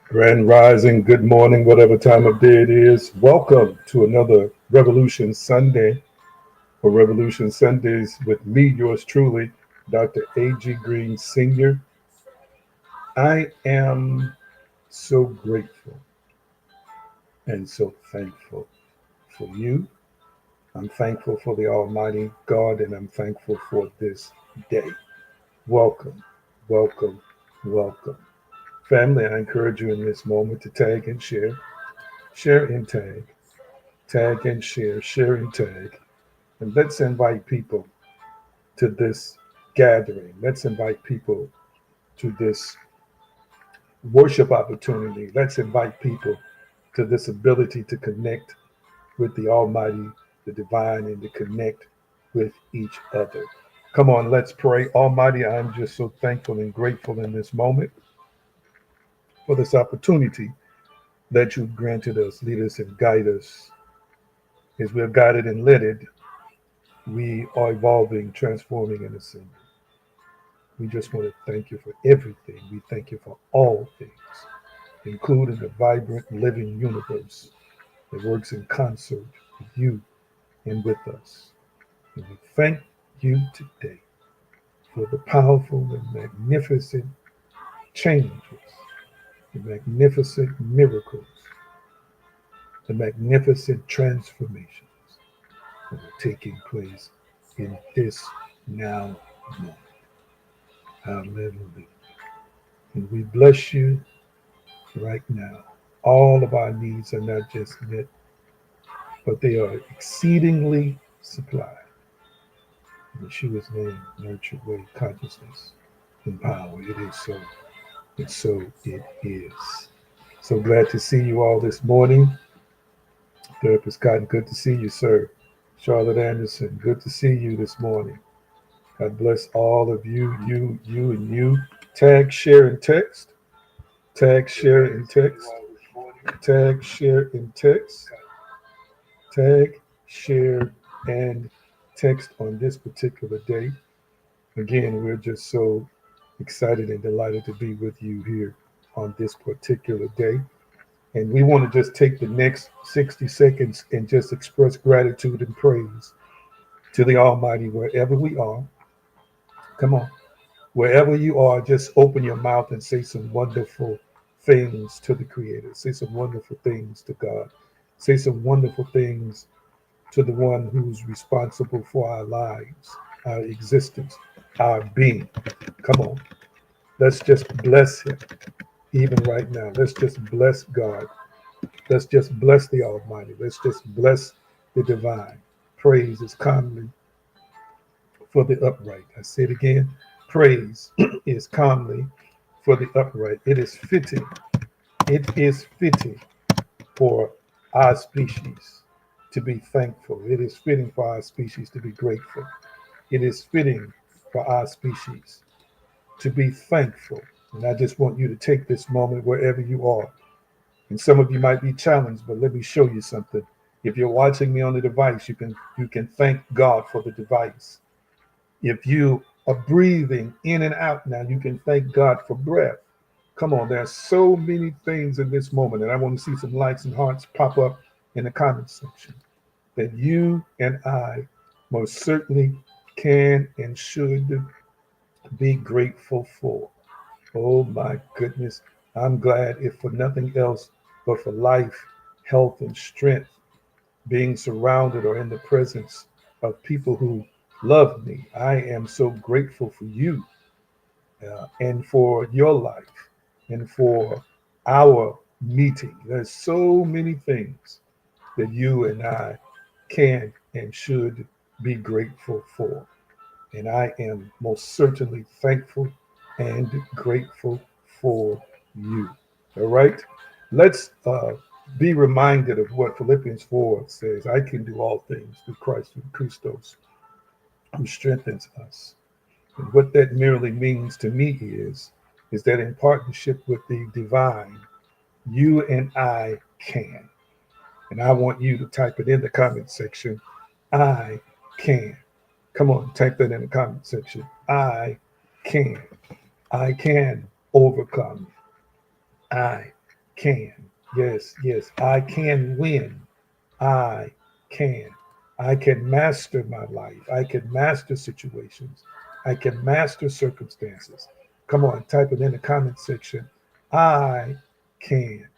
Grand Rising, good morning, whatever time of day it is. Welcome to another Revolution Sunday for Revolution Sundays with me, yours truly, Dr. A.G. Green Sr. I am so grateful and so thankful for you. I'm thankful for the Almighty God and I'm thankful for this day. Welcome, welcome, welcome. Family, I encourage you in this moment to tag and share and tag and share and tag. And let's invite people to this gathering. Let's invite people to this worship opportunity. Let's invite people to this ability to connect with the Almighty, the divine, and to connect with each other. Come on, let's pray. Almighty, I'm just so thankful and grateful in this moment for this opportunity that you've granted us. Lead us and guide us as we're guided and led. We are evolving, transforming, and ascending. We just want to thank you for everything. We thank you for all things, including the vibrant, living universe that works in concert with you and with us. And we thank you today for the powerful and magnificent changes, the magnificent miracles, the magnificent transformations that are taking place in this now moment. Hallelujah. And we bless you right now. All of our needs are not just met, but they are exceedingly supplied. In Yeshua's name, nurture, way, consciousness, and power. It is so, and so it is. So glad to see you all this morning. Therapist Cotton, good to see you, sir. Charlotte Anderson, good to see you this morning. God bless all of you, and you. Tag, share, and text. Tag, share, and text. Tag, share, and text. Tag, share, and text on this particular day. Again, we're just so excited and delighted to be with you here on this particular day. And we want to just take the next 60 seconds and just express gratitude and praise to the Almighty wherever we are. Come on. Wherever you are, just open your mouth and say some wonderful things to the Creator. Say some wonderful things to God. Say some wonderful things to the one who's responsible for our lives, our existence, our being. Come on. Let's just bless him even right now. Let's just bless God. Let's just bless the Almighty. Let's just bless the divine. Praise is calmly for the upright. I say it again. Praise is calmly for the upright. It is fitting. It is fitting for our species to be thankful. It is fitting for our species to be grateful. It is fitting for our species to be thankful. And I just want you to take this moment wherever you are. And some of you might be challenged, but let me show you something. If you're watching me on the device, you can thank God for the device. If you are breathing in and out now, you can thank God for breath. Come on, there are so many things in this moment, and I want to see some likes and hearts pop up in the comment section that you and I most certainly can and should be grateful for. Oh my goodness. I'm glad, if for nothing else, but for life, health, and strength, being surrounded or in the presence of people who love me. I am so grateful for you and for your life and for our meeting. There's so many things that you and I can and should be grateful for. And I am most certainly thankful and grateful for you. All right? Let's be reminded of what Philippians 4 says. I can do all things through Christ, through Christos, who strengthens us. And what that merely means to me is that in partnership with the divine, you and I can. And I want you to type it in the comment section. I can. Come on, type that in the comment section. I can. I can overcome. I can. Yes, yes, I can win. I can. I can master my life. I can master situations. I can master circumstances. Come on, type it in the comment section. I can.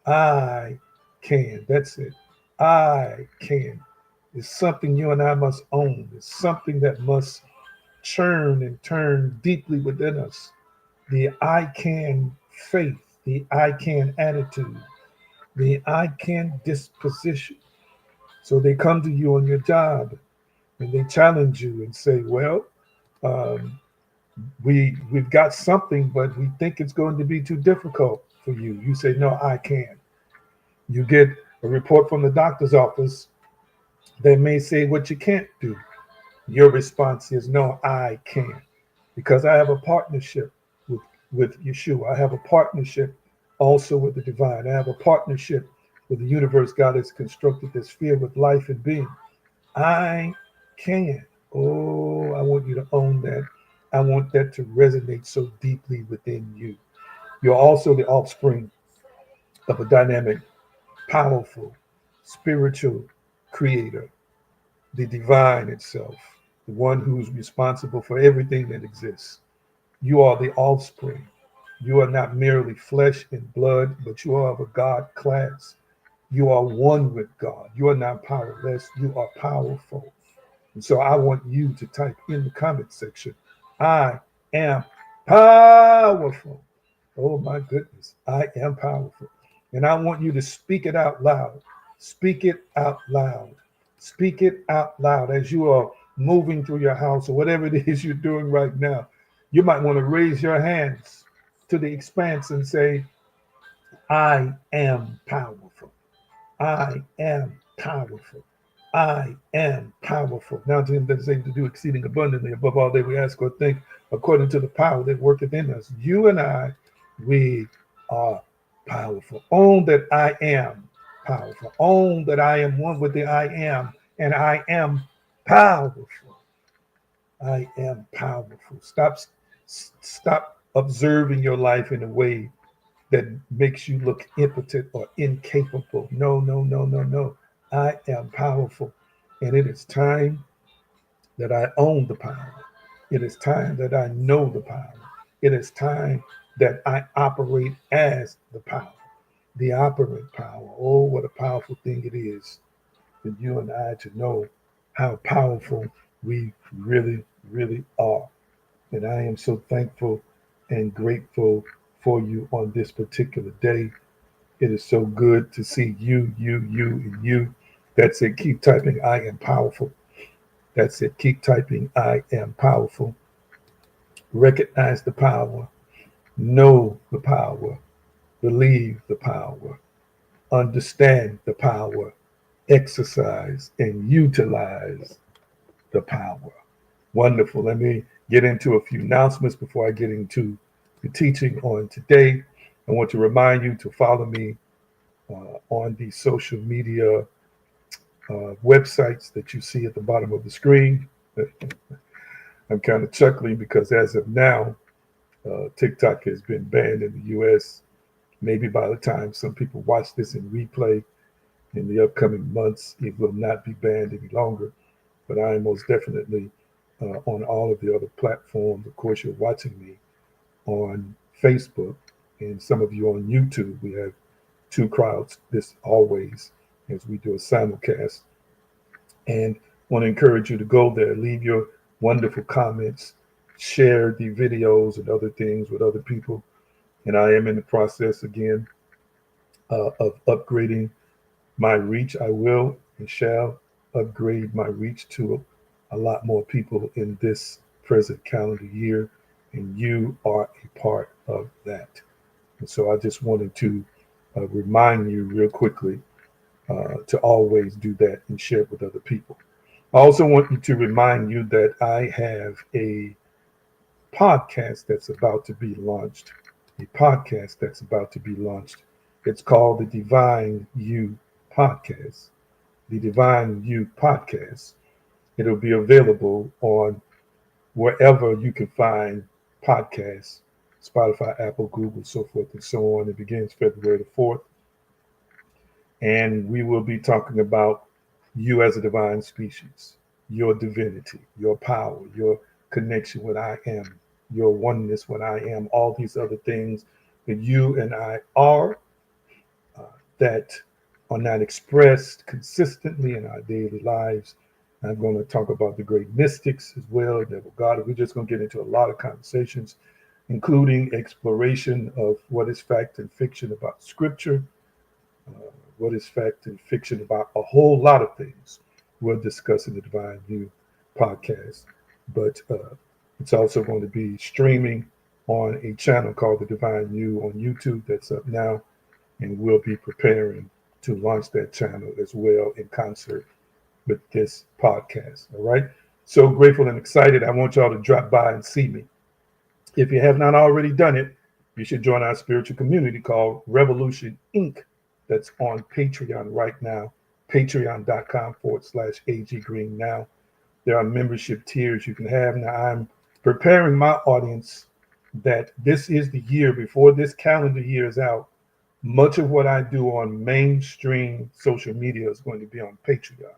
I can. That's it. I can. It's something you and I must own. It's something that must churn and turn deeply within us. The I can faith, the I can attitude, the I can disposition. So they come to you on your job and they challenge you and say, well, um, we've got something, but we think it's going to be too difficult for you. You say, no, I can. You get a report from the doctor's office. They may say what you can't do. Your response is, no, I can. Because I have a partnership with, with Yeshua. I have a partnership also with the divine. I have a partnership with the universe God has constructed this sphere with life and being. I can. Oh, I want you to own that. I want that to resonate so deeply within you. You're also the offspring of a dynamic, powerful, spiritual creator, the divine itself, the one who's responsible for everything that exists. You are the offspring. You are not merely flesh and blood, but you are of a God class. You are one with God. You are not powerless. You are powerful. And so I want you to type in the comment section, I am powerful. Oh my goodness, I am powerful. And I want you to speak it out loud. Speak it out loud. Speak it out loud as you are moving through your house or whatever it is you're doing right now. You might want to raise your hands to the expanse and say, I am powerful. I am powerful. I am powerful. Now to him that is able to do exceeding abundantly above all that we ask or think, according to the power that worketh in us. You and I, we are powerful. Own that I am powerful. Own that I am one with the I am, and I am powerful. I am powerful. Stop observing your life in a way that makes you look impotent or incapable. No, no, no, no, no. I am powerful. And it is time that I own the power. It is time that I know the power. It is time that I operate as the power, the operant power. Oh, what a powerful thing it is for you and I to know how powerful we really, really are. And I am so thankful and grateful for you on this particular day. It is so good to see you, and you. That's it. Keep typing, I am powerful. That's it. Keep typing, I am powerful. Recognize the power, know the power, believe the power, understand the power, exercise and utilize the power. Wonderful. Let me get into a few announcements before I get into the teaching on today. I want to remind you to follow me on the social media websites that you see at the bottom of the screen. I'm kind of chuckling because as of now, TikTok has been banned in the US. Maybe by the time some people watch this in replay in the upcoming months, it will not be banned any longer. But I am most definitely on all of the other platforms. Of course, you're watching me on Facebook and some of you on YouTube. We have two crowds this always as we do a simulcast. And want to encourage you to go there, leave your wonderful comments, share the videos and other things with other people. And I am in the process again of upgrading my reach. I will and shall upgrade my reach to a lot more people in this present calendar year. And you are a part of that. And so I just wanted to remind you real quickly to always do that and share it with other people. I also want you to remind you that I have a podcast that's about to be launched. A podcast that's about to be launched. It's called the Divine You Podcast. The Divine You Podcast. It'll be available on wherever you can find podcasts, Spotify, Apple, Google, so forth and so on. It begins February the 4th. And we will be talking about you as a divine species, your divinity, your power, your connection with I am, your oneness with I am, all these other things that you and I are uh, that are not expressed consistently in our daily lives. I'm going to talk about the great mystics as well, Neville Goddard. We're just going to get into a lot of conversations, including exploration of what is fact and fiction about scripture, what is fact and fiction about a whole lot of things we'll discuss in the Divine View podcast. But it's also going to be streaming on a channel called the Divine View on YouTube that's up now. And we'll be preparing to launch that channel as well in concert with this podcast. All right. So grateful and excited. I want y'all to drop by and see me. If you have not already done it, you should join our spiritual community called Revolution Inc. That's on Patreon right now, patreon.com/AG Green now. There are membership tiers you can have. Now, I'm preparing my audience that this is the year before this calendar year is out. Much of what I do on mainstream social media is going to be on Patreon.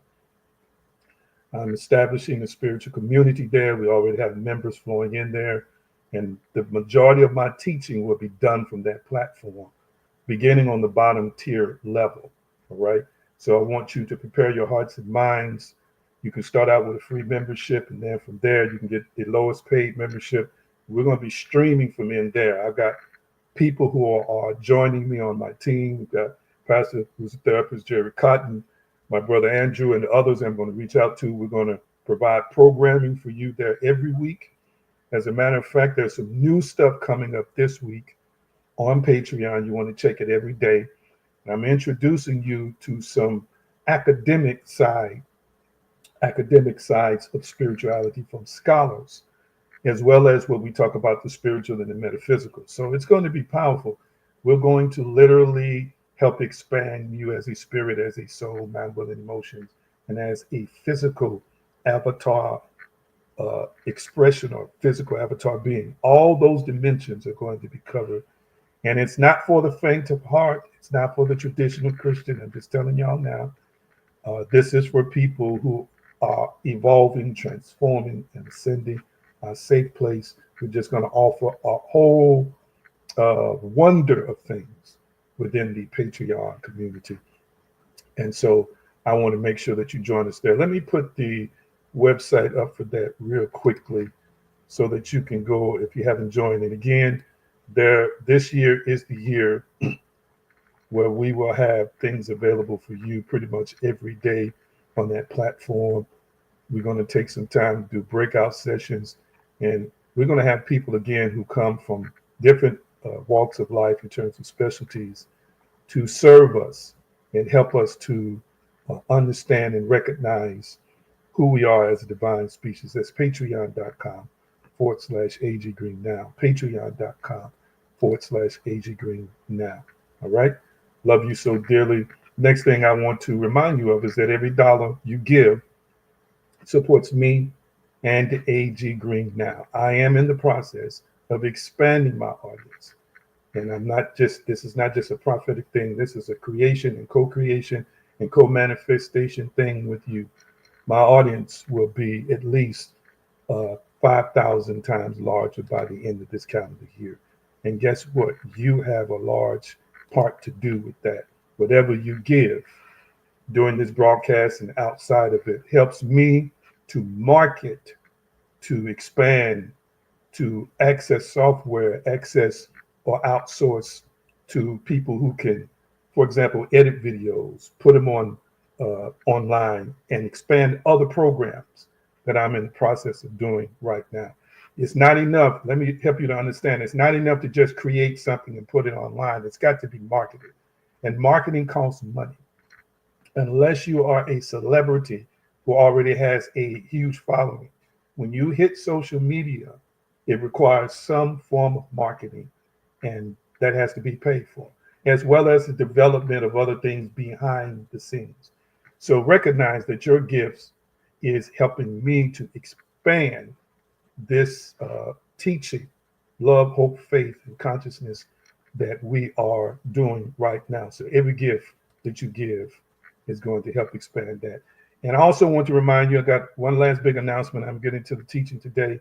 I'm establishing a spiritual community there. We already have members flowing in there. And the majority of my teaching will be done from that platform, beginning on the bottom tier level. All right. So I want you to prepare your hearts and minds. You can start out with a free membership, and then from there, you can get the lowest paid membership. We're going to be streaming from in there. I've got people who are joining me on my team. We've got Pastor, who's a therapist, Jerry Cotton, my brother Andrew, and the others I'm going to reach out to. We're going to provide programming for you there every week. As a matter of fact, there's some new stuff coming up this week on Patreon. You want to check it every day. And I'm introducing you to some academic sides of spirituality from scholars, as well as what we talk about the spiritual and the metaphysical. So it's going to be powerful. We're going to literally help expand you as a spirit, as a soul, mind, will, and emotions, and as a physical avatar expression or physical avatar being. All those dimensions are going to be covered. And it's not for the faint of heart. It's not for the traditional Christian. I'm just telling y'all now. This is for people who are evolving, transforming, and ascending. A safe place. We're just going to offer a whole wonder of things within the Patreon community. And so I want to make sure that you join us there. Let me put the website up for that real quickly so that you can go if you haven't joined it. Again, this year is the year where we will have things available for you pretty much every day on that platform. We're going to take some time to do breakout sessions, and we're going to have people again who come from different walks of life in terms of specialties to serve us and help us to understand and recognize who we are as a divine species. That's patreon.com/AG Green now. Patreon.com/AG Green now. All right. Love you so dearly. Next thing I want to remind you of is that every dollar you give supports me and AG Green now. I am in the process of expanding my audience. And this is not just a prophetic thing. This is a creation and co-creation and co-manifestation thing with you. My audience will be at least 5,000 times larger by the end of this calendar year. And guess what? You have a large part to do with that. Whatever you give during this broadcast and outside of it helps me to market, to expand, to access software, access or outsource to people who can, for example, edit videos, put them on online, and expand other programs that I'm in the process of doing right now. It's not enough. Let me help you to understand. It's not enough to just create something and put it online. It's got to be marketed. And marketing costs money. Unless you are a celebrity who already has a huge following, when you hit social media, it requires some form of marketing, and that has to be paid for, as well as the development of other things behind the scenes. So recognize that your gifts is helping me to expand this teaching love, hope, faith, and consciousness that we are doing right now. So every gift that you give is going to help expand that. And I also want to remind you, I got one last big announcement. I'm getting to the teaching today.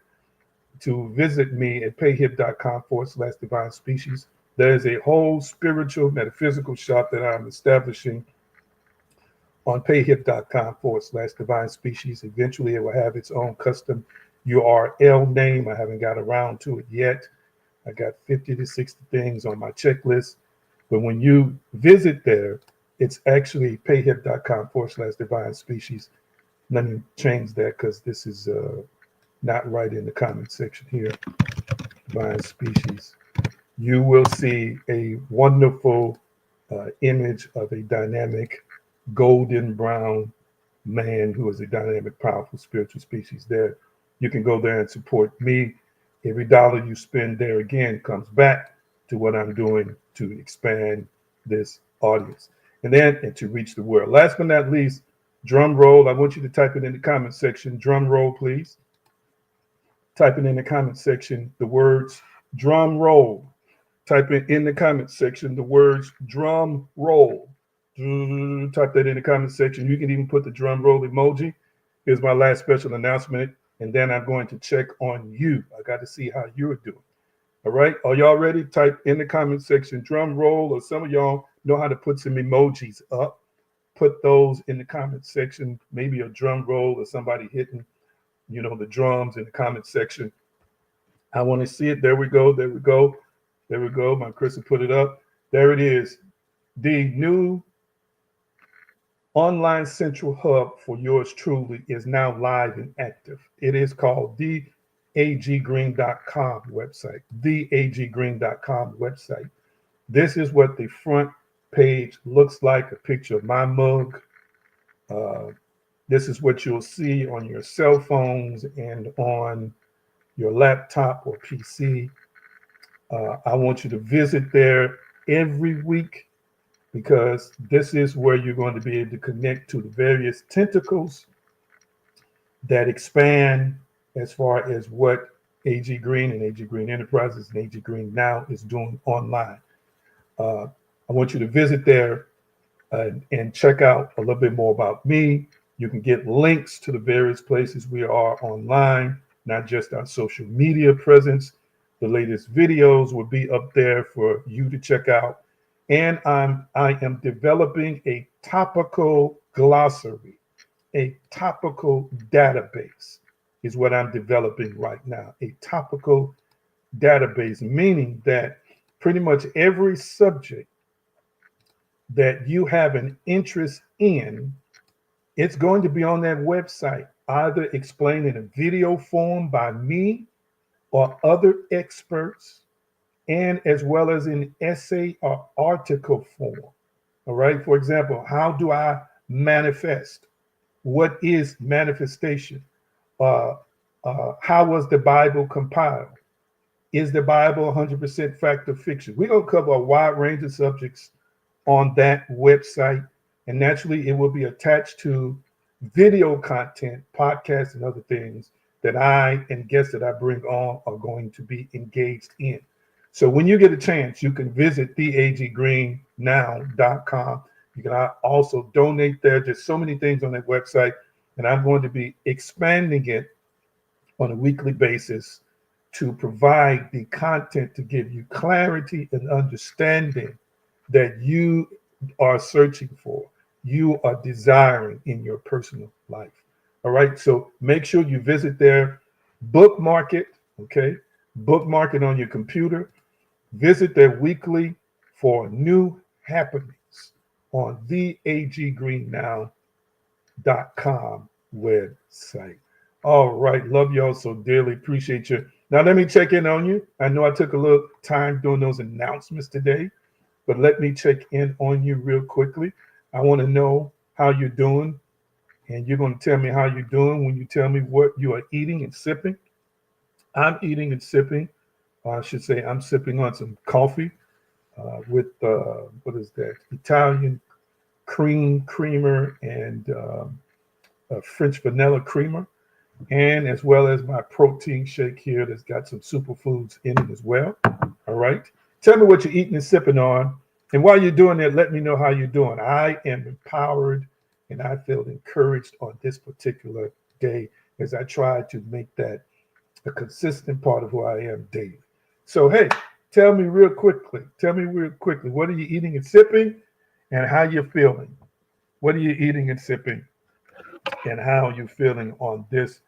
To visit me at payhip.com/divine species. There is a whole spiritual metaphysical shop that I'm establishing on payhip.com/divine species. Eventually, it will have its own custom URL name. I haven't got around to it yet. I got 50 to 60 things on my checklist. But when you visit there, it's actually payhip.com/divine species. Let me change that because this is not right in the comment section here. Divine species. You will see a wonderful image of a dynamic golden brown man who is a dynamic, powerful spiritual species there. You can go there and support me. Every dollar you spend there again comes back to what I'm doing to expand this audience and to reach the world. Last but not least, drum roll. I want you to type it in the comment section. Drum roll, please. Type it in the comment section, the words drum roll. Type it in the comment section, the words drum roll. Type that in the comment section. You can even put the drum roll emoji. Here's my last special announcement. And then I'm going to check on you. I got to see how you're doing. All right. Are y'all ready? Type in the comment section, drum roll, or some of y'all know how to put some emojis up. Put those in the comment section, maybe a drum roll or somebody hitting, the drums in the comment section. I want to see it. There we go. There we go. There we go. My Chris will put it up. There it is. The new online central hub for yours truly is now live and active. It is called theaggreen.com website. Theaggreen.com website. This is what the front page looks like. A picture of my mug. This is what you'll see on your cell phones and on your laptop or PC. I want you to visit there every week because this is where you're going to be able to connect to the various tentacles that expand as far as what AG Green and AG Green Enterprises and AG Green Now is doing online. I want you to visit there and check out a little bit more about me. You can get links to the various places we are online, not just our social media presence. The latest videos will be up there for you to check out. And I am developing a topical glossary, a topical database is what I'm developing right now. A topical database, meaning that pretty much every subject that you have an interest in, it's going to be on that website, either explained in a video form by me or other experts, and as well as in essay or article form. All right. For example, how do I manifest? What is manifestation? How was the Bible compiled? Is the Bible 100% fact or fiction? We're going to cover a wide range of subjects on that website. And naturally, it will be attached to video content, podcasts, and other things that I and guests that I bring on are going to be engaged in. So when you get a chance, you can visit theaggreennow.com. You can also donate there. There's so many things on that website, and I'm going to be expanding it on a weekly basis to provide the content to give you clarity and understanding that you are searching for, you are desiring in your personal life. All right. So make sure you visit there, bookmark it. Okay. Bookmark it on your computer. Visit there weekly for new happenings on theaggreennow.com website. All right. Love y'all so dearly. Appreciate you. Now, let me check in on you. I know I took a little time doing those announcements today, but let me check in on you real quickly. I want to know how you're doing, and you're going to tell me how you're doing when you tell me what you are eating and sipping. I'm eating and sipping. I should say I'm sipping on some coffee with, what is that? Italian creamer and French vanilla creamer. and as well as my protein shake here that's got some superfoods in it as well. All right. Tell me what you're eating and sipping on. And while you're doing that, let me know how you're doing. I am empowered and I feel encouraged on this particular day as I try to make that a consistent part of who I am daily. So, hey, tell me real quickly, what are you eating and sipping and how you're feeling? What are you eating and sipping and how you're feeling on this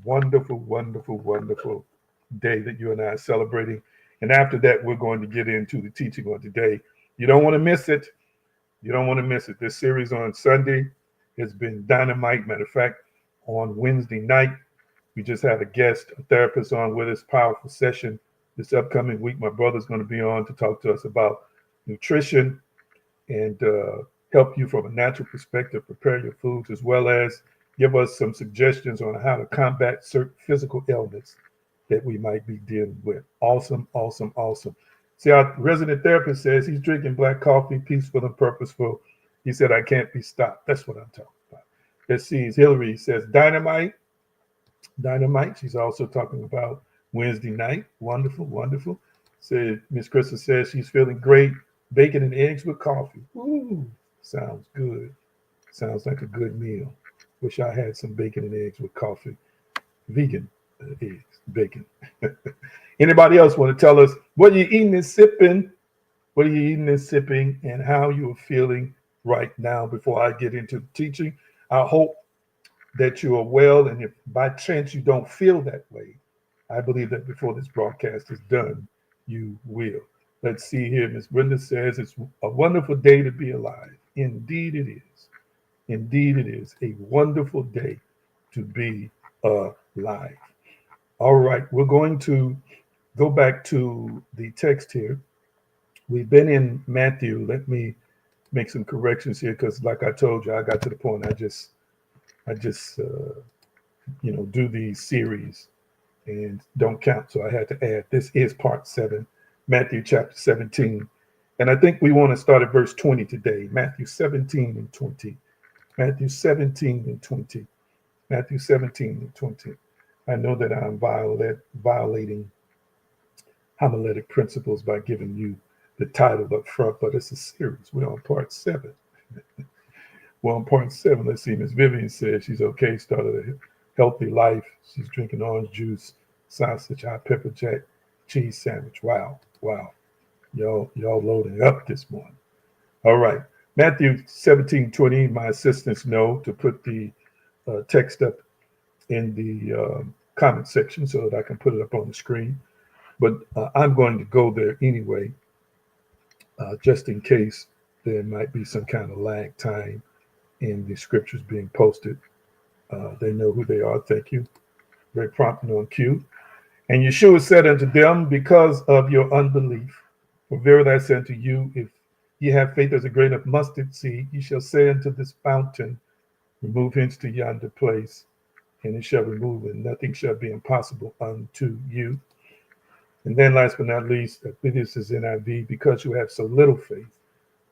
wonderful, wonderful, wonderful day that you and I are celebrating. And after that, we're going to get into the teaching on today. You don't want to miss it. You don't want to miss it. This series on Sunday has been dynamite. Matter of fact, on Wednesday night, we just had a guest, a therapist on with us, powerful session. This upcoming week, my brother's going to be on to talk to us about nutrition and help you from a natural perspective, prepare your foods, as well as give us some suggestions on how to combat certain physical ailments that we might be dealing with. Awesome, awesome, awesome. See, our resident therapist says he's drinking black coffee, peaceful and purposeful. He said, I can't be stopped. That's what I'm talking about. Let's see. Hillary says, dynamite, dynamite. She's also talking about Wednesday night. Wonderful, wonderful. Said Miss Krista says she's feeling great. Bacon and eggs with coffee. Ooh, sounds good. Sounds like a good meal. Wish I had some bacon and eggs with coffee. Vegan eggs, bacon. Anybody else want to tell us what you're eating and sipping? What are you eating and sipping and how you're feeling right now before I get into the teaching? I hope that you are well, and if by chance you don't feel that way, I believe that before this broadcast is done, you will. Let's see here. Miss Brenda says it's a wonderful day to be alive. Indeed it is. Indeed it is a wonderful day to be alive. All right, we're going to go back to the text here. We've been in Matthew. Let me make some corrections here because, like I told you, I got to the point. I just do these series and don't count. So I had to add. This is part 7, Matthew chapter 17, and I think we want to start at verse 20 today. Matthew 17 and 20. Matthew 17 and 20. Matthew 17 and 20. I know that I'm violating homiletic principles by giving you the title up front, but it's a series. We're on part 7. We're on part 7. Let's see. Miss Vivian says she's okay, started a healthy life. She's drinking orange juice, sausage, hot pepper jack, cheese sandwich. Wow. Wow. Y'all loading up this morning. All right. Matthew 17:20. My assistants know to put the text up in the comment section so that I can put it up on the screen. But I'm going to go there anyway, just in case there might be some kind of lag time in the scriptures being posted. They know who they are. Thank you. Very prompt and on cue. And Yeshua said unto them, because of your unbelief, for verily I say unto you, if ye have faith as a grain of mustard seed, ye shall say unto this fountain, remove hence to yonder place, and it shall remove, and nothing shall be impossible unto you. And then last but not least, this is NIV, because you have so little faith,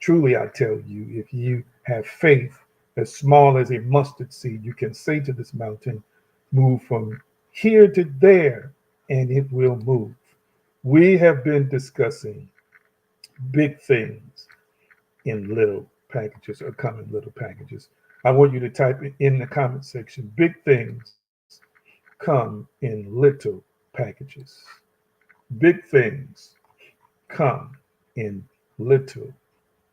truly I tell you, if you have faith as small as a mustard seed, you can say to this mountain, move from here to there, and it will move. We have been discussing big things in little packages or come in little packages. I want you to type it in the comment section. Big things come in little packages. Big things come in little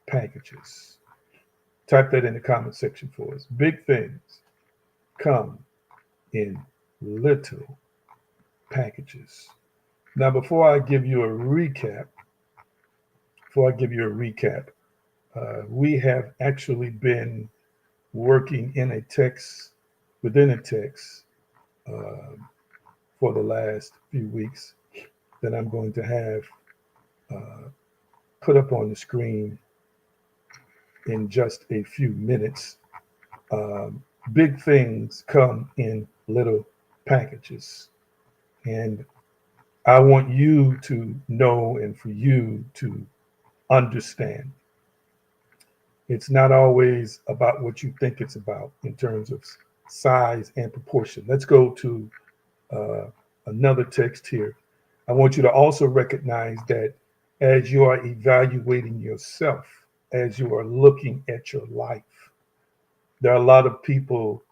packages. Type that in the comment section for us. Big things come in little packages. Now, before I give you a recap, we have actually been working in a text, within a text, for the last few weeks that I'm going to have put up on the screen in just a few minutes. Big things come in little packages. And I want you to know and for you to understand. It's not always about what you think it's about in terms of size, and proportion. Let's go to uh, another text here. I want you to also recognize that as you are evaluating yourself, as you are looking at your life, there are a lot of people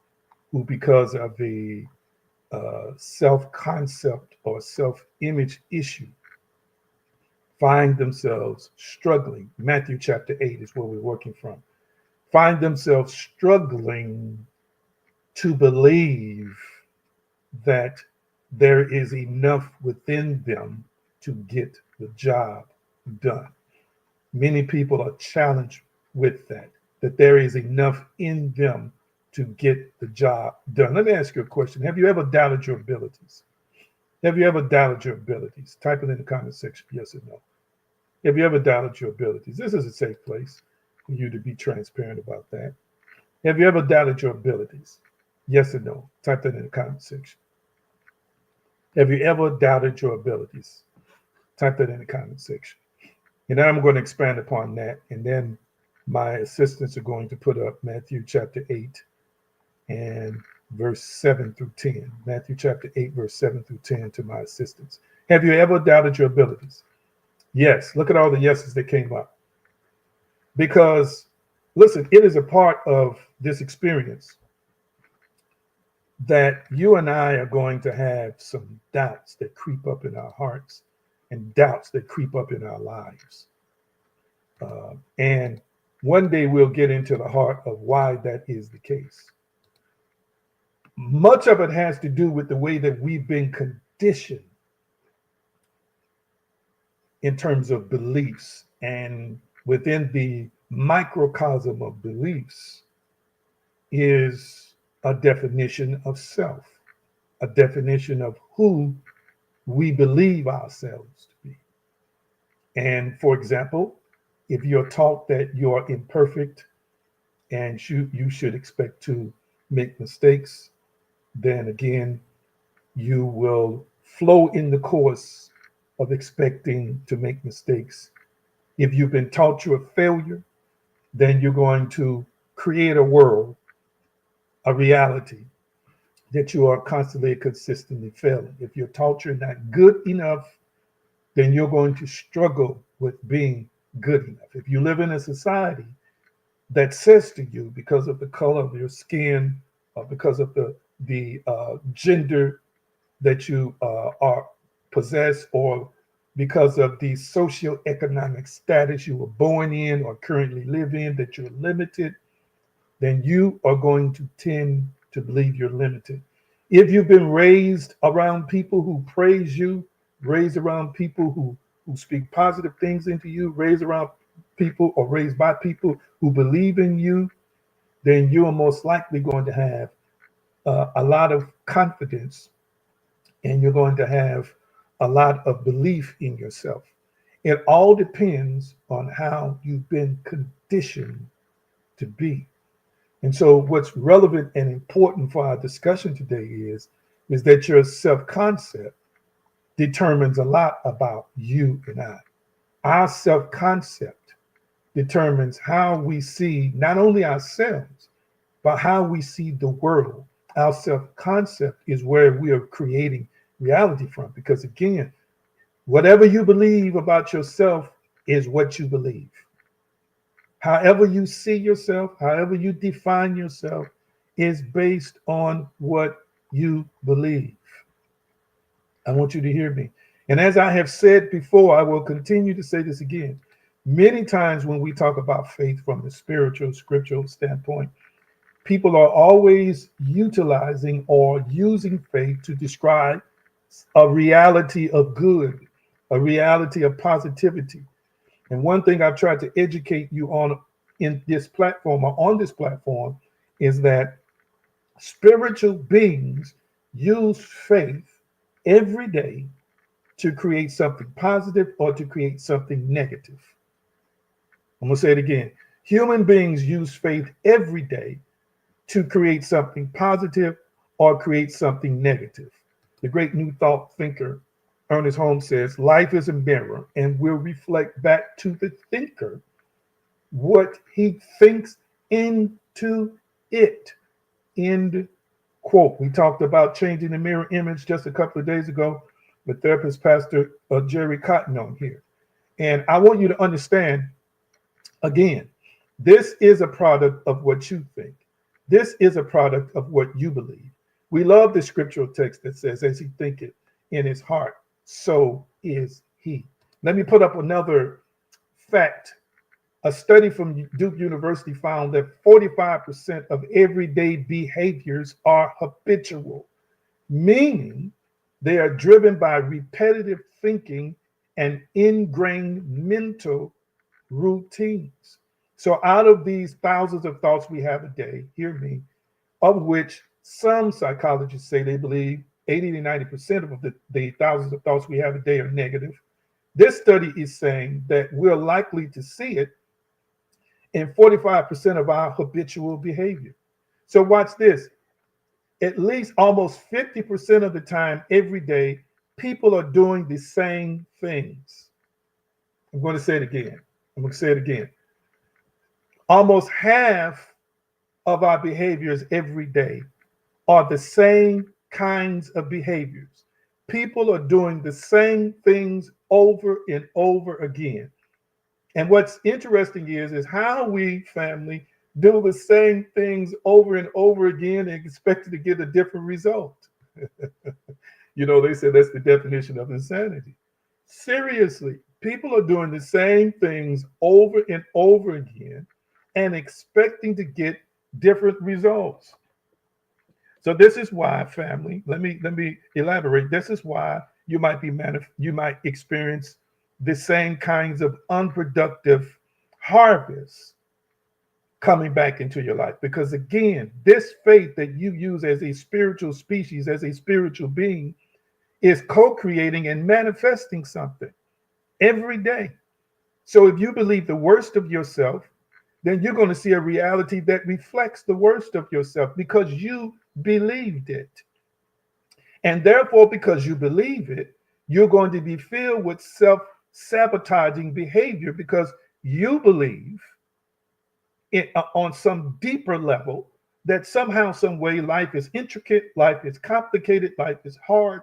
who, because of a self concept or self image issue, find themselves struggling. Matthew chapter 8 is where we're working from. Find themselves struggling to believe that there is enough within them to get the job done. Many people are challenged with that there is enough in them to get the job done. Let me ask you a question. Have you ever doubted your abilities? Have you ever doubted your abilities? Type it in the comment section, yes or no. Have you ever doubted your abilities? This is a safe place for you to be transparent about that. Have you ever doubted your abilities? Yes or no? Type that in the comment section. Have you ever doubted your abilities? Type that in the comment section. And then I'm going to expand upon that. And then my assistants are going to put up Matthew chapter 8 and verse 7 through 10. Matthew chapter 8, verse 7 through 10 to my assistants. Have you ever doubted your abilities? Yes. Look at all the yeses that came up. Because, listen, it is a part of this experience that you and I are going to have some doubts that creep up in our hearts and doubts that creep up in our lives. And one day we'll get into the heart of why that is the case. Much of it has to do with the way that we've been conditioned in terms of beliefs. And within the microcosm of beliefs is a definition of self, a definition of who we believe ourselves to be. And for example, if you're taught that you're imperfect and you should expect to make mistakes, then again, you will flow in the course of expecting to make mistakes. If you've been taught you're a failure, then you're going to create a world, a reality that you are constantly consistently failing. If you're taught you're not good enough, then you're going to struggle with being good enough. If you live in a society that says to you, because of the color of your skin, or because of the gender that you are possess, or because of the socioeconomic status you were born in or currently live in, that you're limited, then you are going to tend to believe you're limited. If you've been raised around people who praise you, raised around people who speak positive things into you, raised around people or raised by people who believe in you, then you are most likely going to have a lot of confidence, and you're going to have a lot of belief in yourself. It all depends on how you've been conditioned to be. And so what's relevant and important for our discussion today is that your self-concept determines a lot about you and I. Our self-concept determines how we see not only ourselves, but how we see the world. Our self-concept is where we are creating reality from. Because again, whatever you believe about yourself is what you believe. However you see yourself, however you define yourself, is based on what you believe. I want you to hear me. And as I have said before, I will continue to say this again. Many times when we talk about faith from the spiritual, scriptural standpoint, people are always utilizing or using faith to describe a reality of good, a reality of positivity. And one thing I've tried to educate you on in this platform or on this platform is that spiritual beings use faith every day to create something positive or to create something negative. I'm going to say it again. Human beings use faith every day to create something positive or create something negative. The great New Thought thinker Ernest Holmes says, life is a mirror and will reflect back to the thinker what he thinks into it. End Quote, we talked about changing the mirror image just a couple of days ago with therapist Pastor Jerry Cotton on here. And I want you to understand, again, this is a product of what you think. This is a product of what you believe. We love the scriptural text that says, as he thinketh in his heart, so is he. Let me put up another fact. A study from Duke University found that 45% of everyday behaviors are habitual, meaning they are driven by repetitive thinking and ingrained mental routines. So, out of these thousands of thoughts we have a day, hear me, of which some psychologists say they believe 80 to 90% of the thousands of thoughts we have a day are negative. This study is saying that we're likely to see it in 45% of our habitual behavior. So, watch this. At least almost 50% of the time, every day, people are doing the same things. I'm going to say it again. I'm going to say it again. Almost half of our behaviors every day are the same kinds of behaviors. People are doing the same things over and over again. And what's interesting is how we, family, do the same things over and over again and expect to get a different result. You know, they say that's the definition of insanity. Seriously, people are doing the same things over and over again and expecting to get different results. So this is why, family, let me elaborate. This is why you might experience the same kinds of unproductive harvests coming back into your life. Because again, this faith that you use as a spiritual species, as a spiritual being, is co-creating and manifesting something every day. So if you believe the worst of yourself, then you're going to see a reality that reflects the worst of yourself because you believed it. And therefore, because you believe it, you're going to be filled with self-sabotaging behavior because you believe it, on some deeper level that somehow, some way, life is intricate, life is complicated, life is hard,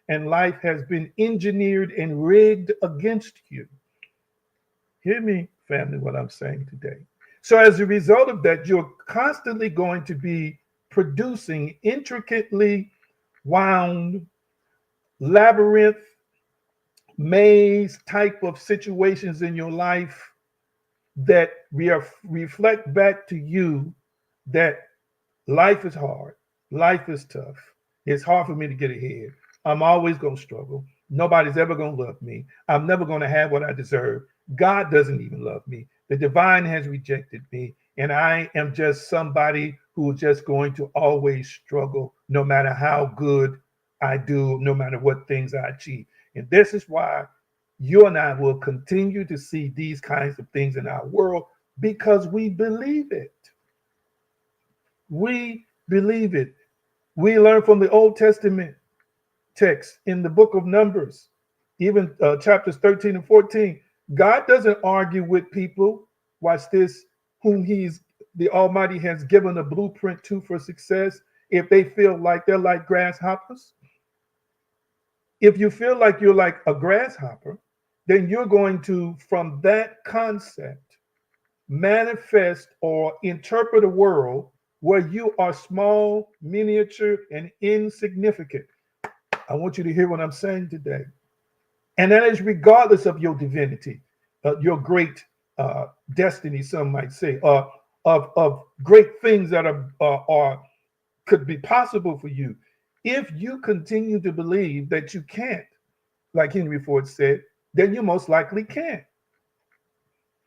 and life has been engineered and rigged against you. Hear me, family, what I'm saying today. So, as a result of that, you're constantly going to be producing intricately wound, labyrinth, maze type of situations in your life that reflect back to you that life is hard, life is tough. It's hard for me to get ahead. I'm always going to struggle. Nobody's ever going to love me. I'm never going to have what I deserve. God doesn't even love me. The divine has rejected me. And I am just somebody who is just going to always struggle no matter how good I do, no matter what things I achieve. And this is why you and I will continue to see these kinds of things in our world because we believe it. We believe it. We learn from the Old Testament text in the book of Numbers, even chapters 13 and 14. God doesn't argue with people, watch this, whom the Almighty has given a blueprint to for success if they feel like they're like grasshoppers. If you feel like you're like a grasshopper, then you're going to, from that concept, manifest or interpret a world where you are small, miniature, and insignificant. I want you to hear what I'm saying today. And that is regardless of your divinity, your great destiny, some might say, of great things that are could be possible for you. If you continue to believe that you can't, like Henry Ford said, then you most likely can't.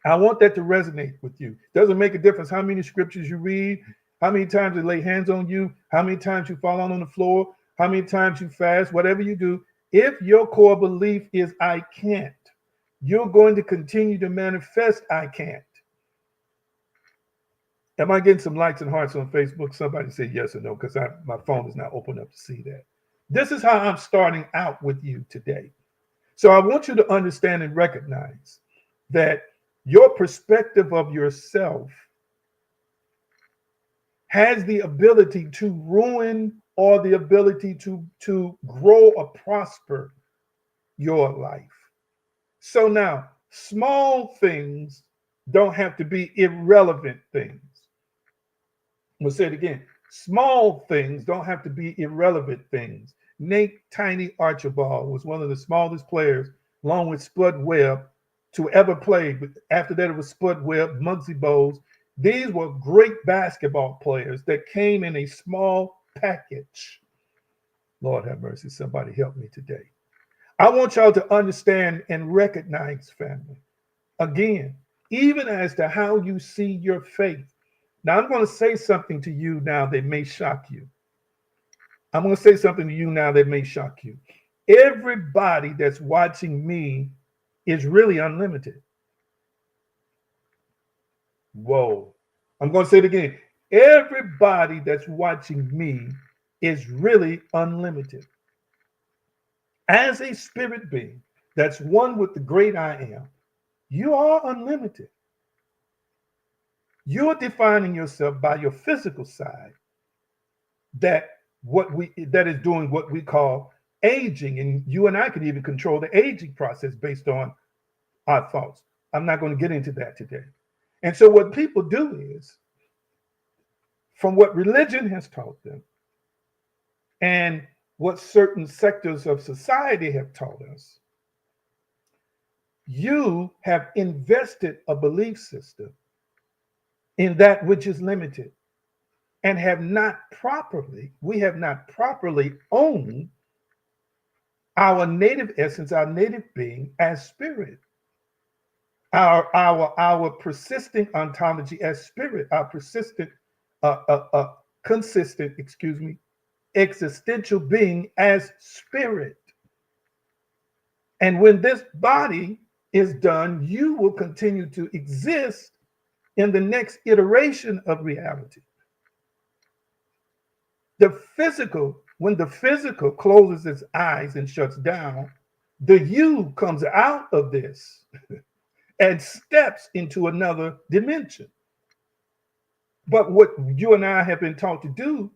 I want that to resonate with you. Doesn't make a difference how many scriptures you read, how many times they lay hands on you, how many times you fall on the floor, how many times you fast, whatever you do. If your core belief is I can't, you're going to continue to manifest I can't. Am I getting some likes and hearts on Facebook? Somebody say yes or no, because my phone is not open up to see that. This is how I'm starting out with you today. So I want you to understand and recognize that your perspective of yourself has the ability to ruin or the ability to grow or prosper your life. So now, small things don't have to be irrelevant things. We'll say it again. Small things don't have to be irrelevant things. Nate Tiny Archibald was one of the smallest players, along with Spud Webb, to ever play. But after that, it was Spud Webb, Muggsy Bogues. These were great basketball players that came in a small package. Lord have mercy, somebody help me today. I want y'all to understand and recognize, family, again, even as to how you see your faith. Now, I'm going to say something to you now that may shock you. I'm going to say something to you now that may shock you. Everybody that's watching me is really unlimited. Whoa. I'm going to say it again. Everybody that's watching me is really unlimited. As a spirit being that's one with the great I am, you are unlimited. You're defining yourself by your physical side that is doing what we call aging. And you and I can even control the aging process based on our thoughts. I'm not going to get into that today. And so what people do is, from what religion has taught them and what certain sectors of society have taught us, you have invested a belief system in that which is limited and we have not properly owned our native essence, our native being as spirit, our persisting ontology as spirit, our persistent, consistent, existential being as spirit. And when this body is done, you will continue to exist in the next iteration of reality. When the physical closes its eyes and shuts down, the you comes out of this and steps into another dimension. But what you and I have been taught to do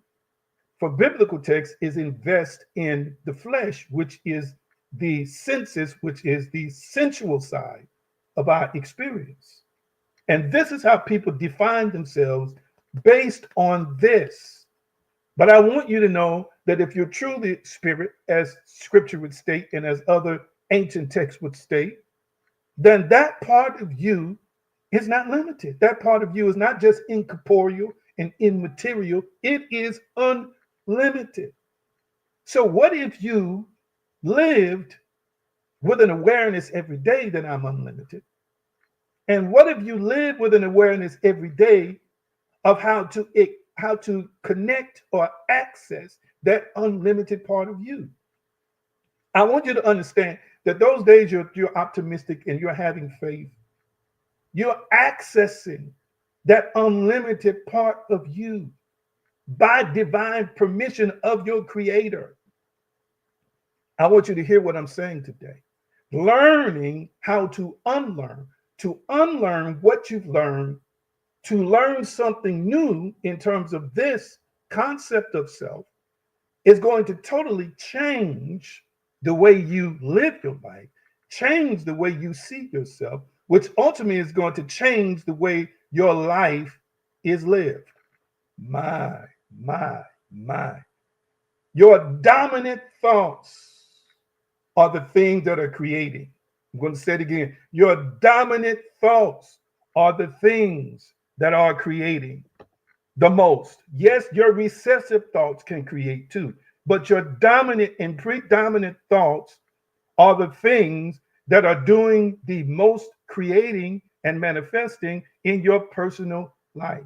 for biblical text is invest in the flesh, which is the senses, which is the sensual side of our experience. And this is how people define themselves based on this. But I want you to know that if you're truly spirit, as scripture would state and as other ancient texts would state, then that part of you is not limited. That part of you is not just incorporeal and immaterial, it is unlimited. So, what if you lived with an awareness every day that I'm unlimited? And what if you live with an awareness every day of how to connect or access that unlimited part of you? I want you to understand that those days you're optimistic and you're having faith, you're accessing that unlimited part of you by divine permission of your creator. I want you to hear what I'm saying today. Learning how to unlearn what you've learned, to learn something new in terms of this concept of self is going to totally change the way you live your life, change the way you see yourself, which ultimately is going to change the way your life is lived. My, my. Your dominant thoughts are the things that are creating. I'm going to say it again. Your dominant thoughts are the things that are creating the most. Yes, your recessive thoughts can create too, but your dominant and predominant thoughts are the things that are doing the most creating and manifesting in your personal life.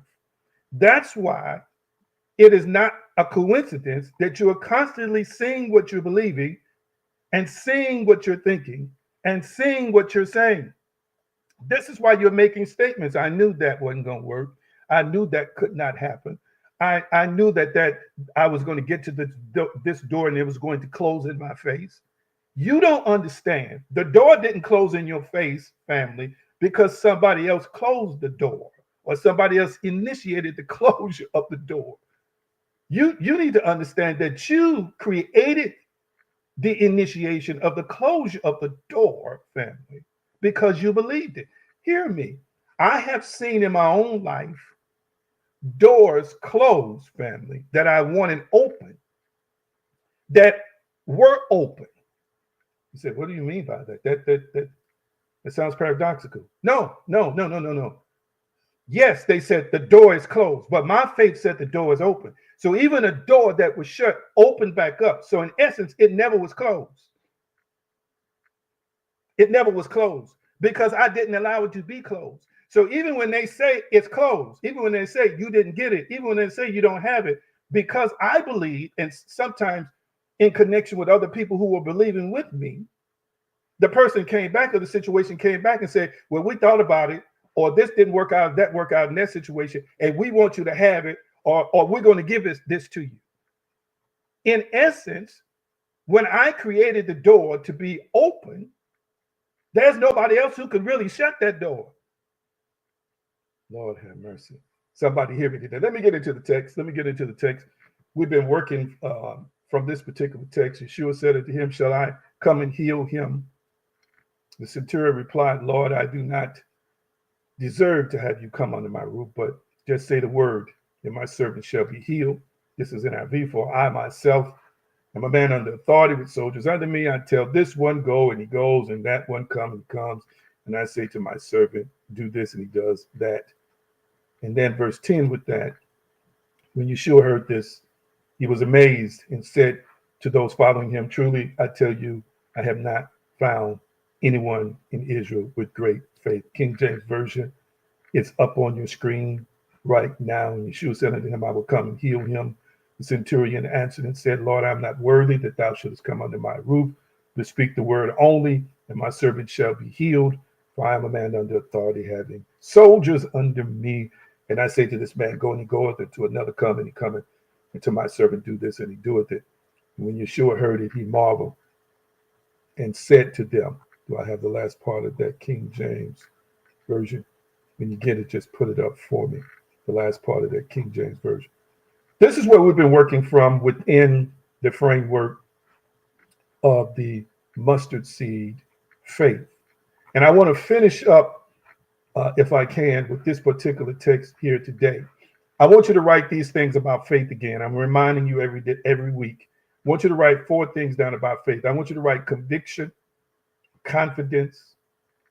That's why it is not a coincidence that you are constantly seeing what you're believing and seeing what you're thinking and seeing what you're saying. This is why you're making statements. I knew that wasn't going to work. I knew that could not happen. I knew that I was going to get to this door and it was going to close in my face. You don't understand. The door didn't close in your face, family, because somebody else closed the door or somebody else initiated the closure of the door. You need to understand that you created the initiation of the closure of the door, family, because you believed it. Hear me. I have seen in my own life doors closed, family, that I wanted open, that were open. You said, what do you mean by that? That sounds paradoxical. No. Yes, they said the door is closed, but my faith said the door is open. So even a door that was shut opened back up. So in essence, it never was closed. It never was closed because I didn't allow it to be closed. So even when they say it's closed, even when they say you didn't get it, even when they say you don't have it, because I believe, and sometimes in connection with other people who were believing with me, the person came back, or the situation came back and said, well, we thought about it, or this didn't work out, that worked out in that situation, and we want you to have it, or we're going to give this to you. In essence, when I created the door to be open, there's nobody else who could really shut that door. Lord have mercy. Somebody hear me today. Let me get into the text. We've been working from this particular text. Yeshua said unto him, shall I come and heal him? The centurion replied, Lord, I do not deserve to have you come under my roof, but just say the word, and my servant shall be healed. This is NIV. For I myself am a man under authority with soldiers under me. I tell this one, go, and he goes, and that one, come, and he comes. And I say to my servant, do this, and he does that. And then verse 10 with that, when Yeshua heard this, he was amazed and said to those following him, truly, I tell you, I have not found anyone in Israel with great faith. King James Version, it's up on your screen right now. And Yeshua said unto him, I will come and heal him. The centurion answered and said, Lord, I am not worthy that thou shouldest come under my roof, to speak the word only, and my servant shall be healed. For I am a man under authority, having soldiers under me. And I say to this man, go, and he goeth, and to another, come, and he cometh, and to my servant, do this, and he doeth it. And when Yeshua heard it, he marveled and said to them, do I have the last part of that King James Version? When you get it, just put it up for me. The last part of that King James Version. This is where we've been working from within the framework of the mustard seed faith. And I want to finish up, if I can, with this particular text here today. I want you to write these things about faith again. I'm reminding you every week. I want you to write 4 things down about faith. I want you to write conviction, confidence,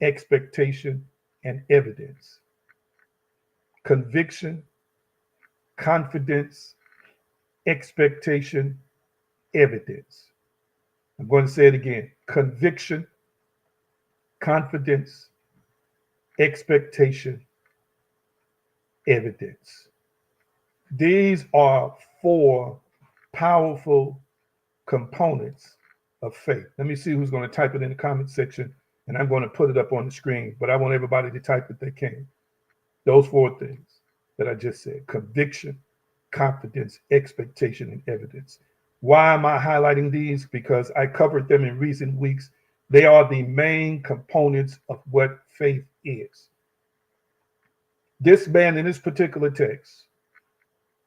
expectation, and evidence. Conviction, confidence, expectation, evidence. I'm going to say it again. Conviction, confidence, expectation, evidence. These are 4 powerful components of faith. Let me see who's going to type it in the comment section, and I'm going to put it up on the screen, but I want everybody to type if they can. Those 4 things that I just said: conviction, confidence, expectation, and evidence. Why am I highlighting these? Because I covered them in recent weeks. They are the main components of what faith is. This man in this particular text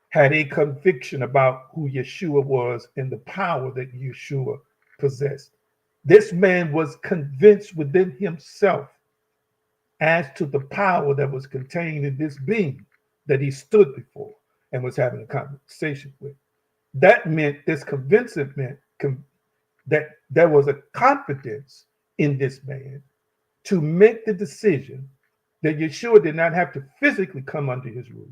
had a conviction about who Yeshua was and the power that Yeshua possessed. This man was convinced within himself as to the power that was contained in this being that he stood before and was having a conversation with. That meant, this convincing meant that there was a confidence in this man to make the decision that Yeshua did not have to physically come under his roof.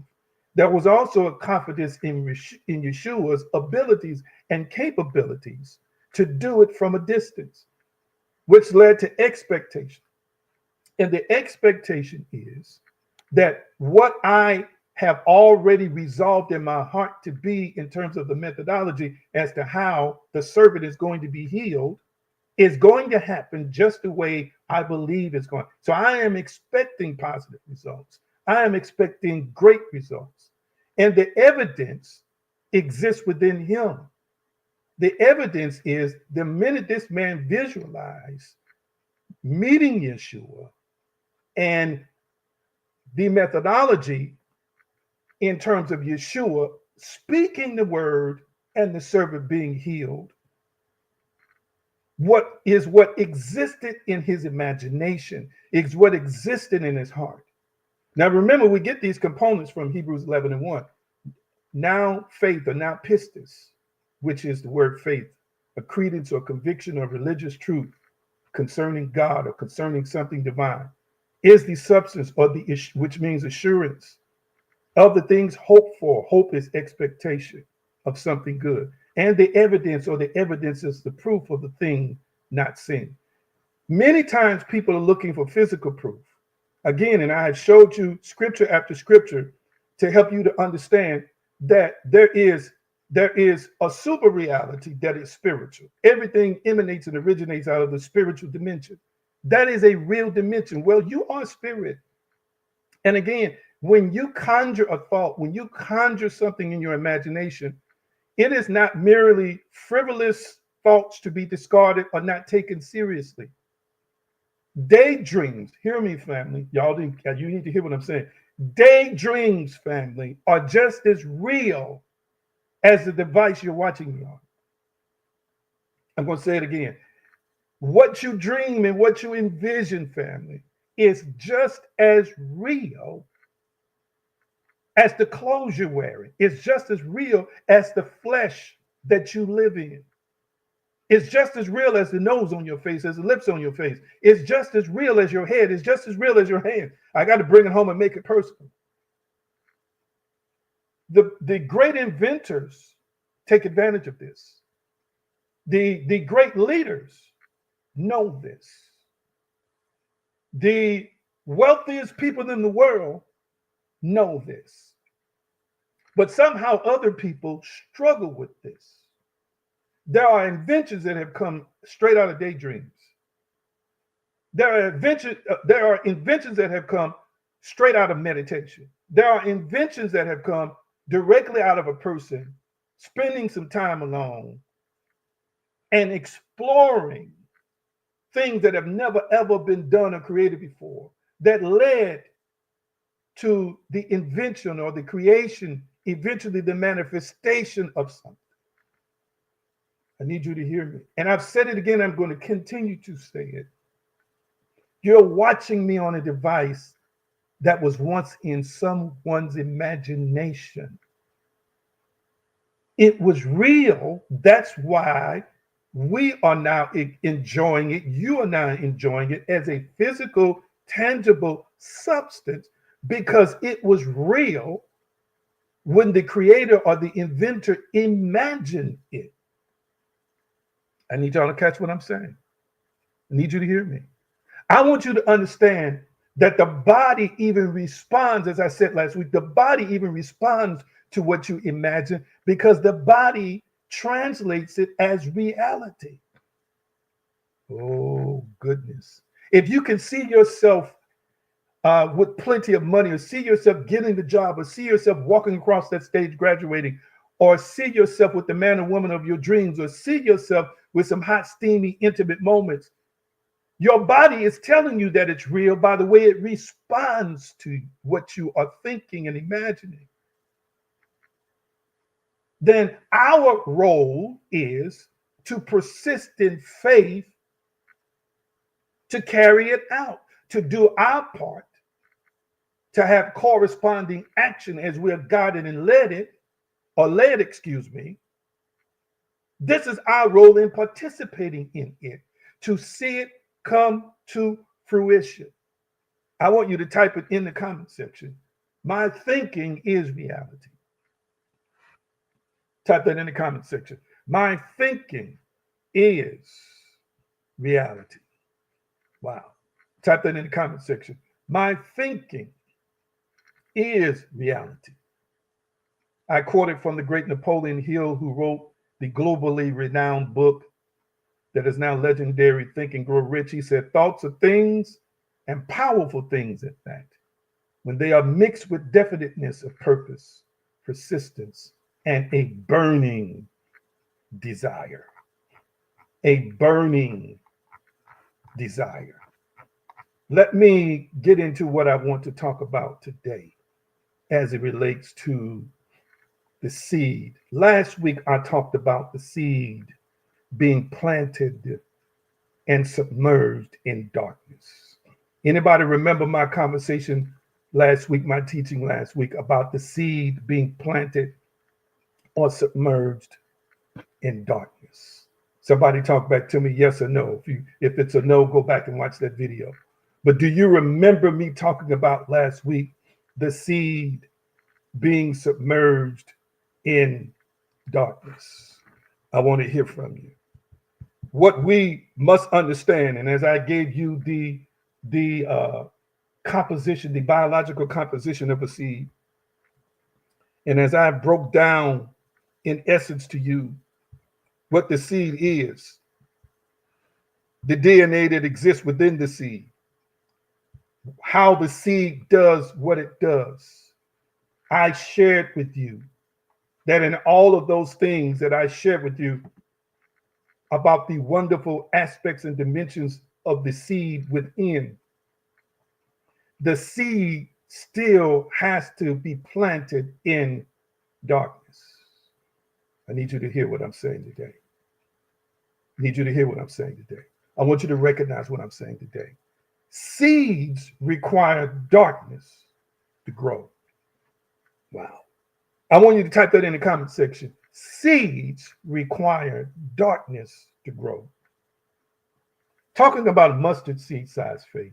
There was also a confidence in Yeshua's abilities and capabilities to do it from a distance, which led to expectation. And the expectation is that what I have already resolved in my heart to be, in terms of the methodology as to how the servant is going to be healed, is going to happen just the way I believe it's going. So I am expecting positive results. I am expecting great results. And the evidence exists within him. The evidence is the minute this man visualized meeting Yeshua and the methodology in terms of Yeshua speaking the word and the servant being healed, what existed in his imagination, is what existed in his heart. Now remember, we get these components from Hebrews 11:1. Now faith, or now pistis, which is the word faith, a credence or conviction of religious truth concerning God or concerning something divine, is the substance, or which means assurance of the things hoped for. Hope is expectation of something good. And the evidence, or the evidence is the proof of the thing not seen. Many times people are looking for physical proof. Again, and I have showed you scripture after scripture to help you to understand that there is a super reality that is spiritual. Everything emanates and originates out of the spiritual dimension. That is a real dimension. Well, you are spirit. And again, when you conjure a thought, when you conjure something in your imagination, it is not merely frivolous thoughts to be discarded or not taken seriously. Daydreams, hear me, family. You need to hear what I'm saying. Daydreams, family, are just as real as the device you're watching me on. I'm going to say it again. What you dream and what you envision, family, is just as real as the clothes you're wearing. It's just as real as the flesh that you live in. It's just as real as the nose on your face, as the lips on your face. It's just as real as your head. It's just as real as your hand. I got to bring it home and make it personal. The great inventors take advantage of this. The great leaders know this. The wealthiest people in the world know this. But somehow other people struggle with this. There are inventions that have come straight out of daydreams. There are inventions that have come straight out of meditation. There are inventions that have come directly out of a person spending some time alone and exploring things that have never ever been done or created before, that led to the invention or the creation, eventually the manifestation of something. I need you to hear me. And I've said it again, I'm going to continue to say it. You're watching me on a device that was once in someone's imagination. It was real. That's why we are now enjoying it. You are now enjoying it as a physical, tangible substance because it was real when the creator or the inventor imagined it. I need y'all to catch what I'm saying. I need you to hear me. I want you to understand that the body even responds, as I said last week, the body even responds to what you imagine because the body translates it as reality. Oh, goodness. If you can see yourself with plenty of money, or see yourself getting the job, or see yourself walking across that stage graduating, or see yourself with the man or woman of your dreams, or see yourself with some hot, steamy, intimate moments, your body is telling you that it's real by the way it responds to what you are thinking and imagining. Then our role is to persist in faith, to carry it out, to do our part, to have corresponding action as we are guided and led, excuse me. This is our role in participating in it, to see it come to fruition. I want you to type it in the comment section. My thinking is reality. Type that in the comment section. My thinking is reality. Wow. Type that in the comment section. My thinking is reality. I quoted from the great Napoleon Hill, who wrote the globally renowned book that is now legendary, Think and Grow Rich. He said, thoughts are things, and powerful things at that, when they are mixed with definiteness of purpose, persistence, and a burning desire. A burning desire. Let me get into what I want to talk about today as it relates to the seed. Last week, I talked about the seed being planted and submerged in darkness. Anybody remember my conversation last week, my teaching last week about the seed being planted or submerged in darkness? Somebody talk back to me, yes or no. If it's a no, go back and watch that video. But do you remember me talking about last week the seed being submerged in darkness? I want to hear from you. What we must understand, and as I gave you the composition, the biological composition of a seed, and as I broke down in essence to you what the seed is, the DNA that exists within the seed, how the seed does what it does, I shared with you that in all of those things that I shared with you about the wonderful aspects and dimensions of the seed within, the seed still has to be planted in darkness. I need you to hear what I'm saying today. I need you to hear what I'm saying today. I want you to recognize what I'm saying today. Seeds require darkness to grow. Wow. I want you to type that in the comment section. Seeds require darkness to grow. Talking about mustard seed size faith.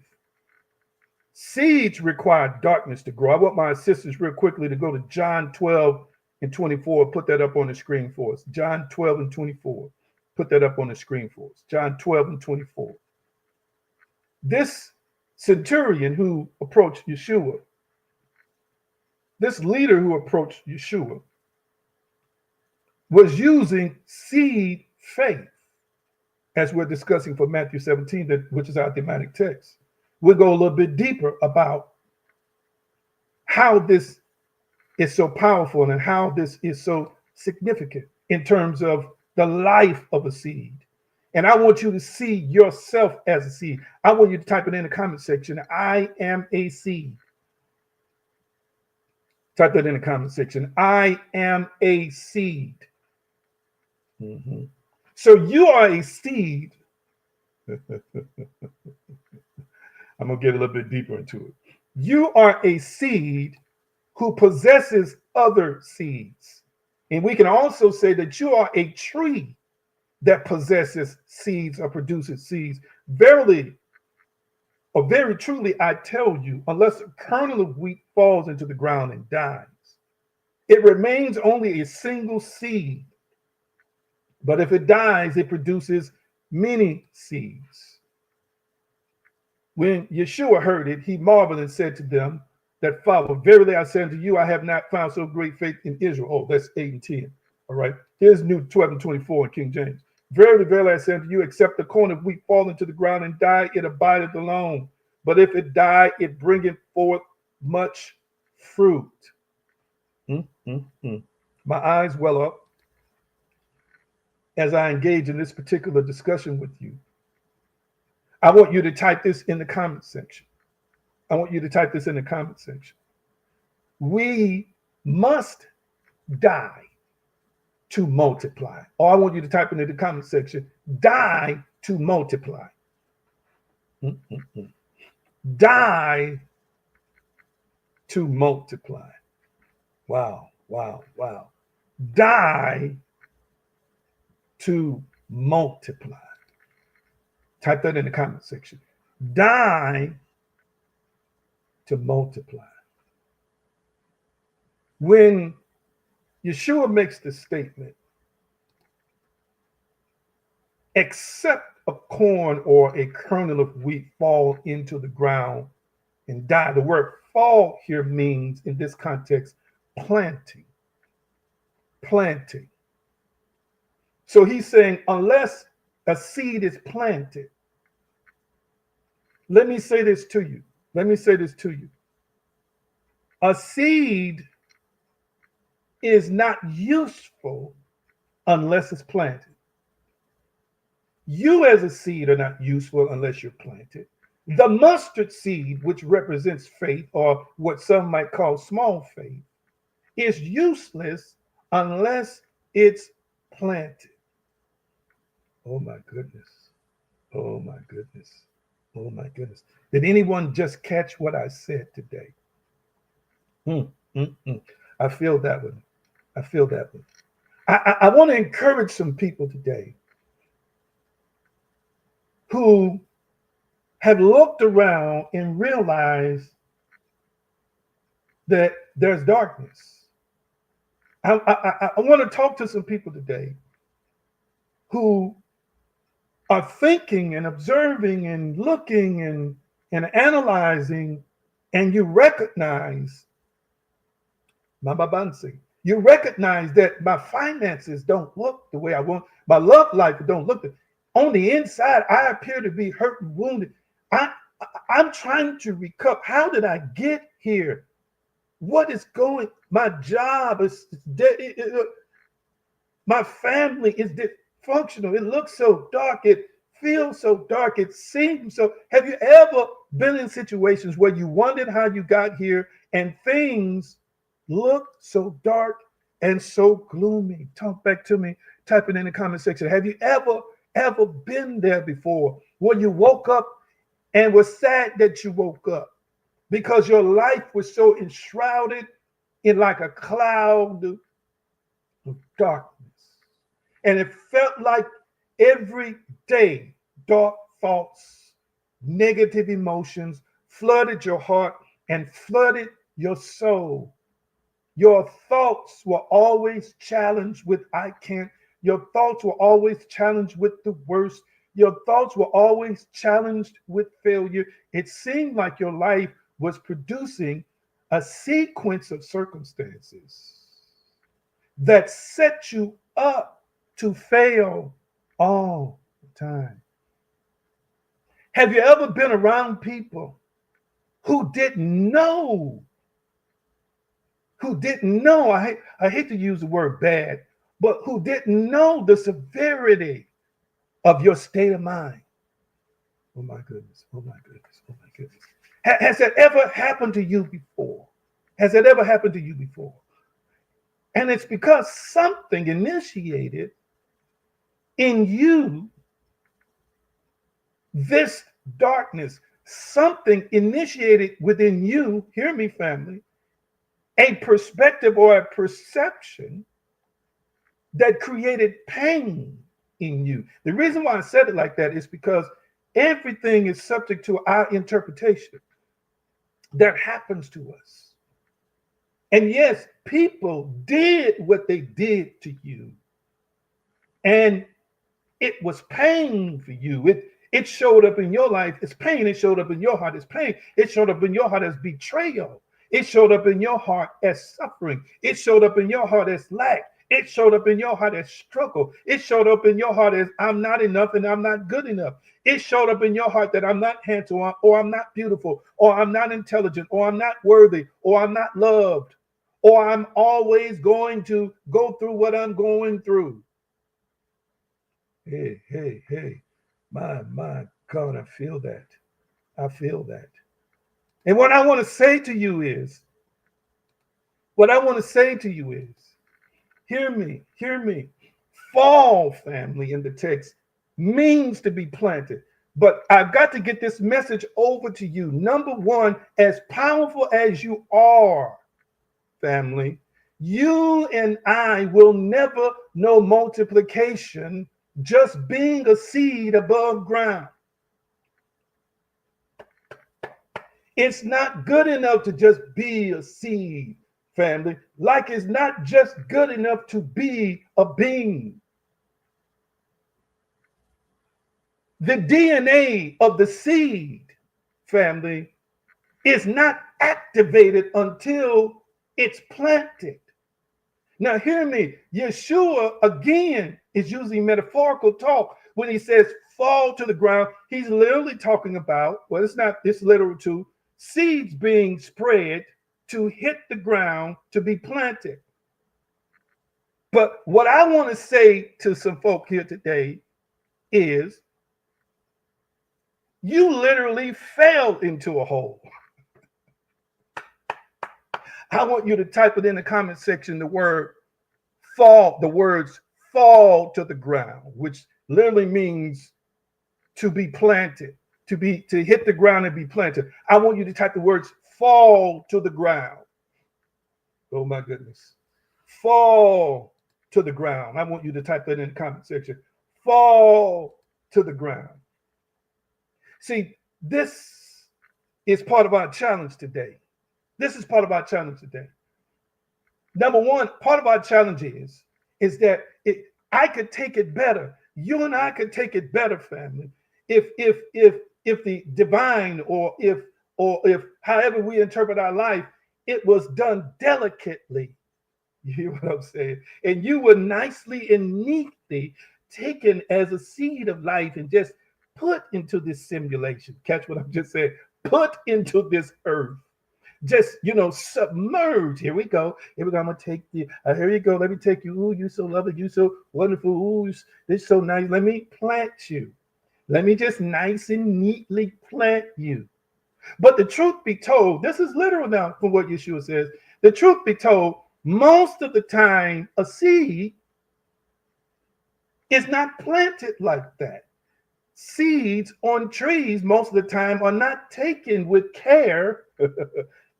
Seeds require darkness to grow. I want my assistants real quickly to go to John 12 and 24. Put that up on the screen for us. John 12 and 24. Put that up on the screen for us. John 12 and 24. This centurion who approached Yeshua, this leader who approached Yeshua, was using seed faith, as we're discussing for Matthew 17, which is our thematic text. We'll go a little bit deeper about how this is so powerful and how this is so significant in terms of the life of a seed. And I want you to see yourself as a seed. I want you to type it in the comment section. I am a seed. Type that in the comment section. I am a seed. Mm-hmm. So you are a seed. I'm going to get a little bit deeper into it. You are a seed who possesses other seeds. And we can also say that you are a tree that possesses seeds or produces seeds. Verily, or very truly, I tell you, unless a kernel of wheat falls into the ground and dies, it remains only a single seed. But if it dies, it produces many seeds. When Yeshua heard it, he marveled and said to them that followed, verily I say unto you, I have not found so great faith in Israel. Oh, that's 8 and 10. All right. Here's New 12 and 24 in King James. Verily, verily, I say unto you, except the corn of wheat fall into the ground and die, it abideth alone. But if it die, it bringeth forth much fruit. My eyes well up as I engage in this particular discussion with you. I want you to type this in the comment section. I want you to type this in the comment section. We must die to multiply. Or I want you to type into the comment section, die to multiply. Die to multiply. Wow, wow, wow. Die to multiply. Type that in the comment section. Die to multiply. When Yeshua makes the statement, except a corn or a kernel of wheat fall into the ground and die. The word fall here means, in this context, planting. Planting. So he's saying, unless a seed is planted, let me say this to you. Let me say this to you. A seed is not useful unless it's planted. You as a seed are not useful unless you're planted. The mustard seed, which represents faith, or what some might call small faith, is useless unless it's planted. Oh my goodness. Oh my goodness. Oh my goodness. Did anyone just catch what I said today? Mm, mm. I feel that one. I feel that one. I want to encourage some people today who have looked around and realized that there's darkness. I want to talk to some people today who are thinking and observing and looking and analyzing, and you recognize, Mama Bansi, you recognize that my finances don't look the way I want, my love life don't look on the inside. I appear to be hurt and wounded. I, I'm trying to recover. How did I get here? What is going? My job is dead. My family is dysfunctional. It looks so dark. It feels so dark. It seems so. Have you ever been in situations where you wondered how you got here and things look so dark and so gloomy? Talk back to me. Type it in the comment section. Have you ever been there before where you woke up and was sad that you woke up because your life was so enshrouded in like a cloud of darkness? And it felt like every day dark thoughts, negative emotions flooded your heart and flooded your soul. Your thoughts were always challenged with I can't. Your thoughts were always challenged with the worst. Your thoughts were always challenged with failure. It seemed like your life was producing a sequence of circumstances that set you up to fail all the time. Have you ever been around people who didn't know? I hate to use the word bad, but who didn't know the severity of your state of mind? Oh my goodness. Oh my goodness. Oh my goodness. Has that ever happened to you before? Has that ever happened to you before? And it's because something initiated in you this darkness. Something initiated within you, hear me, family, a perspective or a perception that created pain in you. The reason why I said it like that is because everything is subject to our interpretation that happens to us. And yes, people did what they did to you, and it was pain for you. It showed up in your life as pain. It showed up in your heart as pain. It showed up in your heart as betrayal. It showed up in your heart as suffering. It showed up in your heart as lack. It showed up in your heart as struggle. It showed up in your heart as I'm not enough and I'm not good enough. It showed up in your heart that I'm not handsome or I'm not beautiful or I'm not intelligent or I'm not worthy or I'm not loved or I'm always going to go through what I'm going through. Hey. My God, I feel that. I feel that. And what I want to say to you is, hear me. Fall, family, in the text means to be planted. But I've got to get this message over to you. Number one, as powerful as you are, family, you and I will never know multiplication just being a seed above ground. It's not good enough to just be a seed, family. Like it's not just good enough to be a being. The DNA of the seed, family, is not activated until it's planted. Now, hear me. Yeshua, again, is using metaphorical talk when he says fall to the ground. He's literally talking about, well, it's literal too, seeds being spread to hit the ground to be planted. But what I want to say to some folk here today is You literally fell into a hole. I want you to type it in the comment section, the word fall, the words fall to the ground, which literally means to be planted, to hit the ground and be planted. I want you to type the words fall to the ground. Oh my goodness. Fall to the ground. I want you to type that in the comment section. Fall to the ground. See, this is part of our challenge today. This is part of our challenge today. Number one, part of our challenge is that I could take it better. You and I could take it better, family, if the divine or if however we interpret our life, it was done delicately. You hear what I'm saying? And you were nicely and neatly taken as a seed of life and just put into this simulation. Catch what I'm just saying? Put into this earth. Just, submerge. Here we go. Here we go. I'm going to take you. Here you go. Let me take you. Ooh, you so lovely. You so wonderful. Ooh, this is so nice. Let me plant you. Let me just nice and neatly plant you. But the truth be told, this is literal now from what Yeshua says. The truth be told, most of the time, a seed is not planted like that. Seeds on trees, most of the time, are not taken with care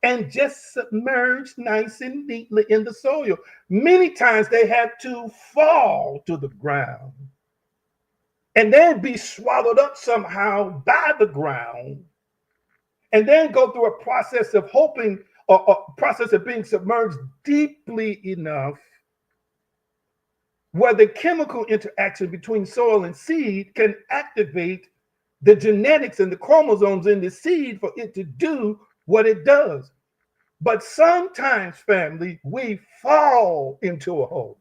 and just submerged nice and neatly in the soil. Many times they have to fall to the ground and then be swallowed up somehow by the ground, and then go through a process of hoping, or a process of being submerged deeply enough where the chemical interaction between soil and seed can activate the genetics and the chromosomes in the seed for it to do what it does. But sometimes, family, we fall into a hole.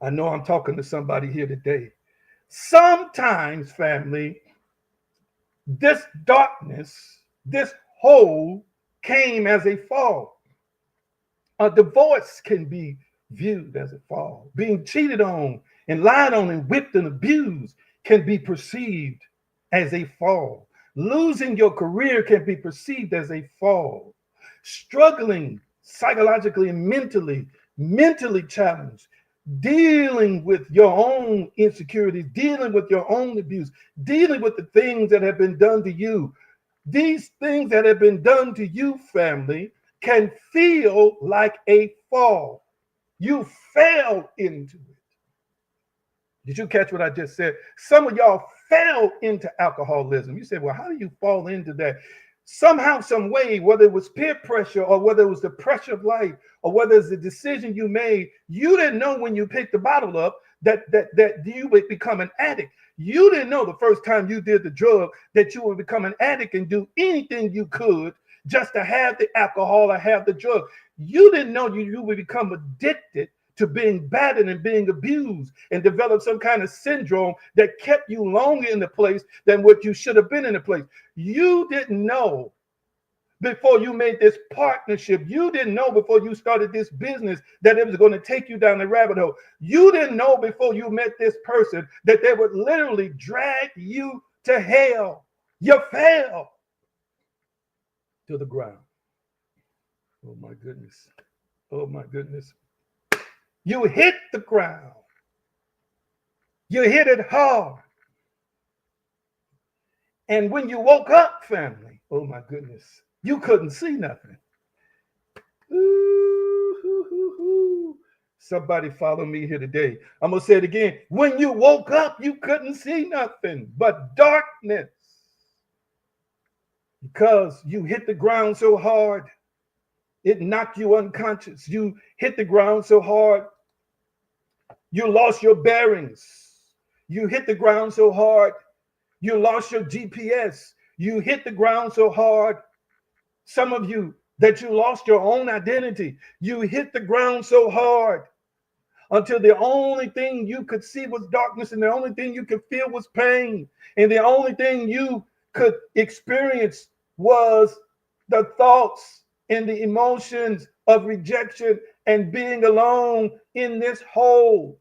I know I'm talking to somebody here today. Sometimes, family, this darkness, this hole came as a fall. A divorce can be viewed as a fall. Being cheated on and lied on and whipped and abused can be perceived as a fall. Losing your career can be perceived as a fall. Struggling psychologically and mentally challenged, dealing with your own insecurities, dealing with your own abuse, dealing with the things that have been done to you. These things that have been done to you, family, can feel like a fall. You fell into it. Did you catch what I just said? Some of y'all fell into alcoholism. You said, well, how do you fall into that? Somehow, some way, whether it was peer pressure or whether it was the pressure of life or whether it's the decision you made, you didn't know when you picked the bottle up that you would become an addict. You didn't know the first time you did the drug that you would become an addict and do anything you could just to have the alcohol or have the drug. You didn't know you would become addicted to being battered and being abused and develop some kind of syndrome that kept you longer in the place than what you should have been in the place. You didn't know before you made this partnership. You didn't know before you started this business that it was going to take you down the rabbit hole. You didn't know before you met this person that they would literally drag you to hell. You fell to the ground. Oh my goodness. Oh my goodness. You hit the ground. You hit it hard. And when you woke up, family, oh my goodness, you couldn't see nothing. Ooh. Somebody follow me here today. I'm going to say it again. When you woke up, you couldn't see nothing but darkness. Because you hit the ground so hard, it knocked you unconscious. You hit the ground so hard, you lost your bearings. You hit the ground so hard, you lost your GPS. You hit the ground so hard, some of you, that you lost your own identity. You hit the ground so hard until the only thing you could see was darkness, and the only thing you could feel was pain, and the only thing you could experience was the thoughts and the emotions of rejection and being alone in this hole.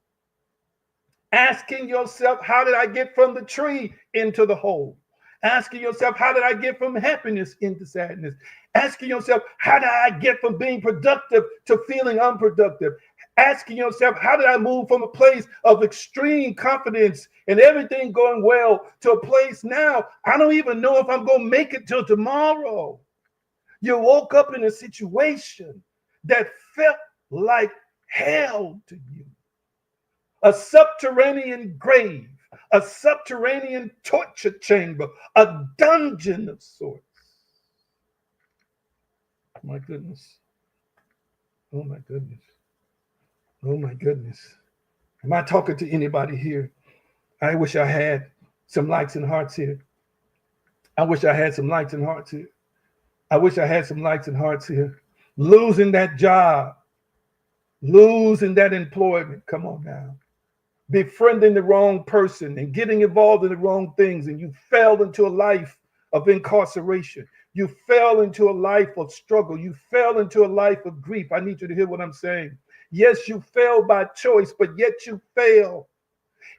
Asking yourself, how did I get from the tree into the hole? Asking yourself, how did I get from happiness into sadness? Asking yourself, how did I get from being productive to feeling unproductive? Asking yourself, how did I move from a place of extreme confidence and everything going well to a place now, I don't even know if I'm going to make it till tomorrow. You woke up in a situation that felt like hell to you, a subterranean grave, a subterranean torture chamber, a dungeon of sorts. My goodness. Oh my goodness. Oh my goodness. Am I talking to anybody here? I wish I had some likes and hearts here. I wish I had some likes and hearts here. I wish I had some likes and hearts here. Losing that job, losing that employment. Come on now. Befriending the wrong person and getting involved in the wrong things, and you fell into a life of incarceration. You fell into a life of struggle. You fell into a life of grief. I need you to hear what I'm saying. Yes, you fell by choice, but yet you fail.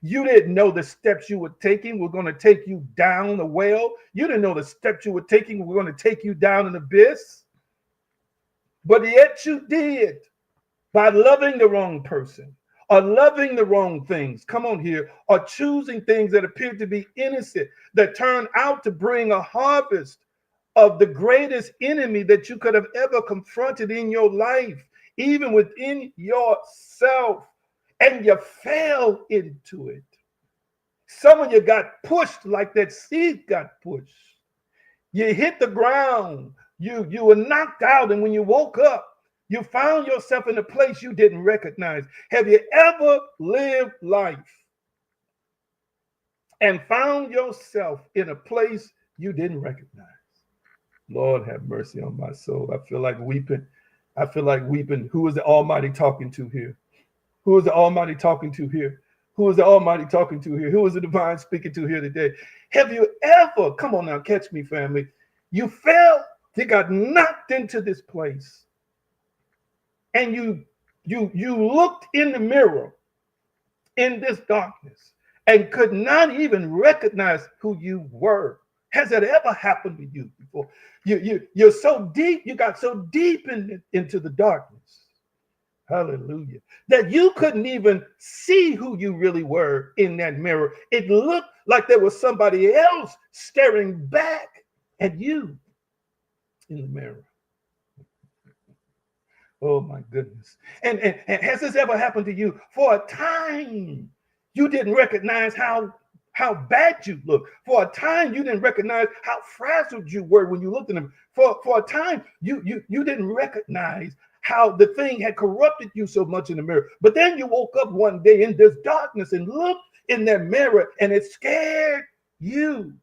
You didn't know the steps you were taking were going to take you down a well. You didn't know the steps you were taking were going to take you down an abyss. But yet you did, by loving the wrong person or loving the wrong things. Come on here. Or choosing things that appear to be innocent that turn out to bring a harvest of the greatest enemy that you could have ever confronted in your life, even within yourself. And you fell into it. Some of you got pushed like that seed got pushed. You hit the ground. You were knocked out. And when you woke up, you found yourself in a place you didn't recognize. Have you ever lived life and found yourself in a place you didn't recognize? Lord have mercy on my soul. I feel like weeping. I feel like weeping. Who is the Almighty talking to here? Who is the Almighty talking to here? Who is the Almighty talking to here? Who is the divine speaking to here today? Have you ever, come on now, catch me, family. You fell, you got knocked into this place. And you looked in the mirror in this darkness and could not even recognize who you were. Has that ever happened to you before? You're so deep, you got so deep into the darkness. Hallelujah. That you couldn't even see who you really were in that mirror. It looked like there was somebody else staring back at you in the mirror. Oh my goodness. And has this ever happened to you? For a time, you didn't recognize how bad you looked. For a time, you didn't recognize how frazzled you were when you looked at them. For a time, you didn't recognize how the thing had corrupted you so much in the mirror. But then you woke up one day in this darkness and looked in that mirror and it scared you.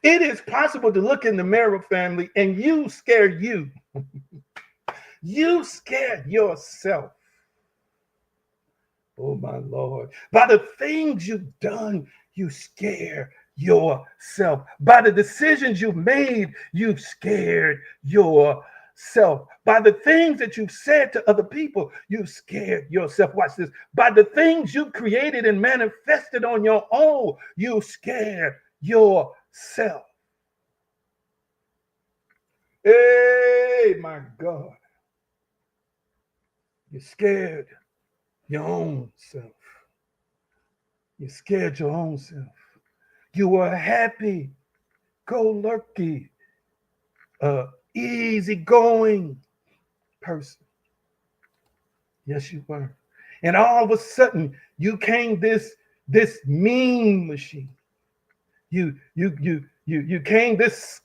It is possible to look in the mirror, family, and you scare you. You scare yourself. Oh, my Lord. By the things you've done, you scare yourself. By the decisions you've made, you've scared yourself. By the things that you've said to other people, you've scared yourself. Watch this. By the things you've created and manifested on your own, you scared yourself. Hey, my God. You're scared your own self. You scared your own self. You were a happy, go-lucky, easygoing person. Yes, you were. And all of a sudden, you became this mean machine. You became this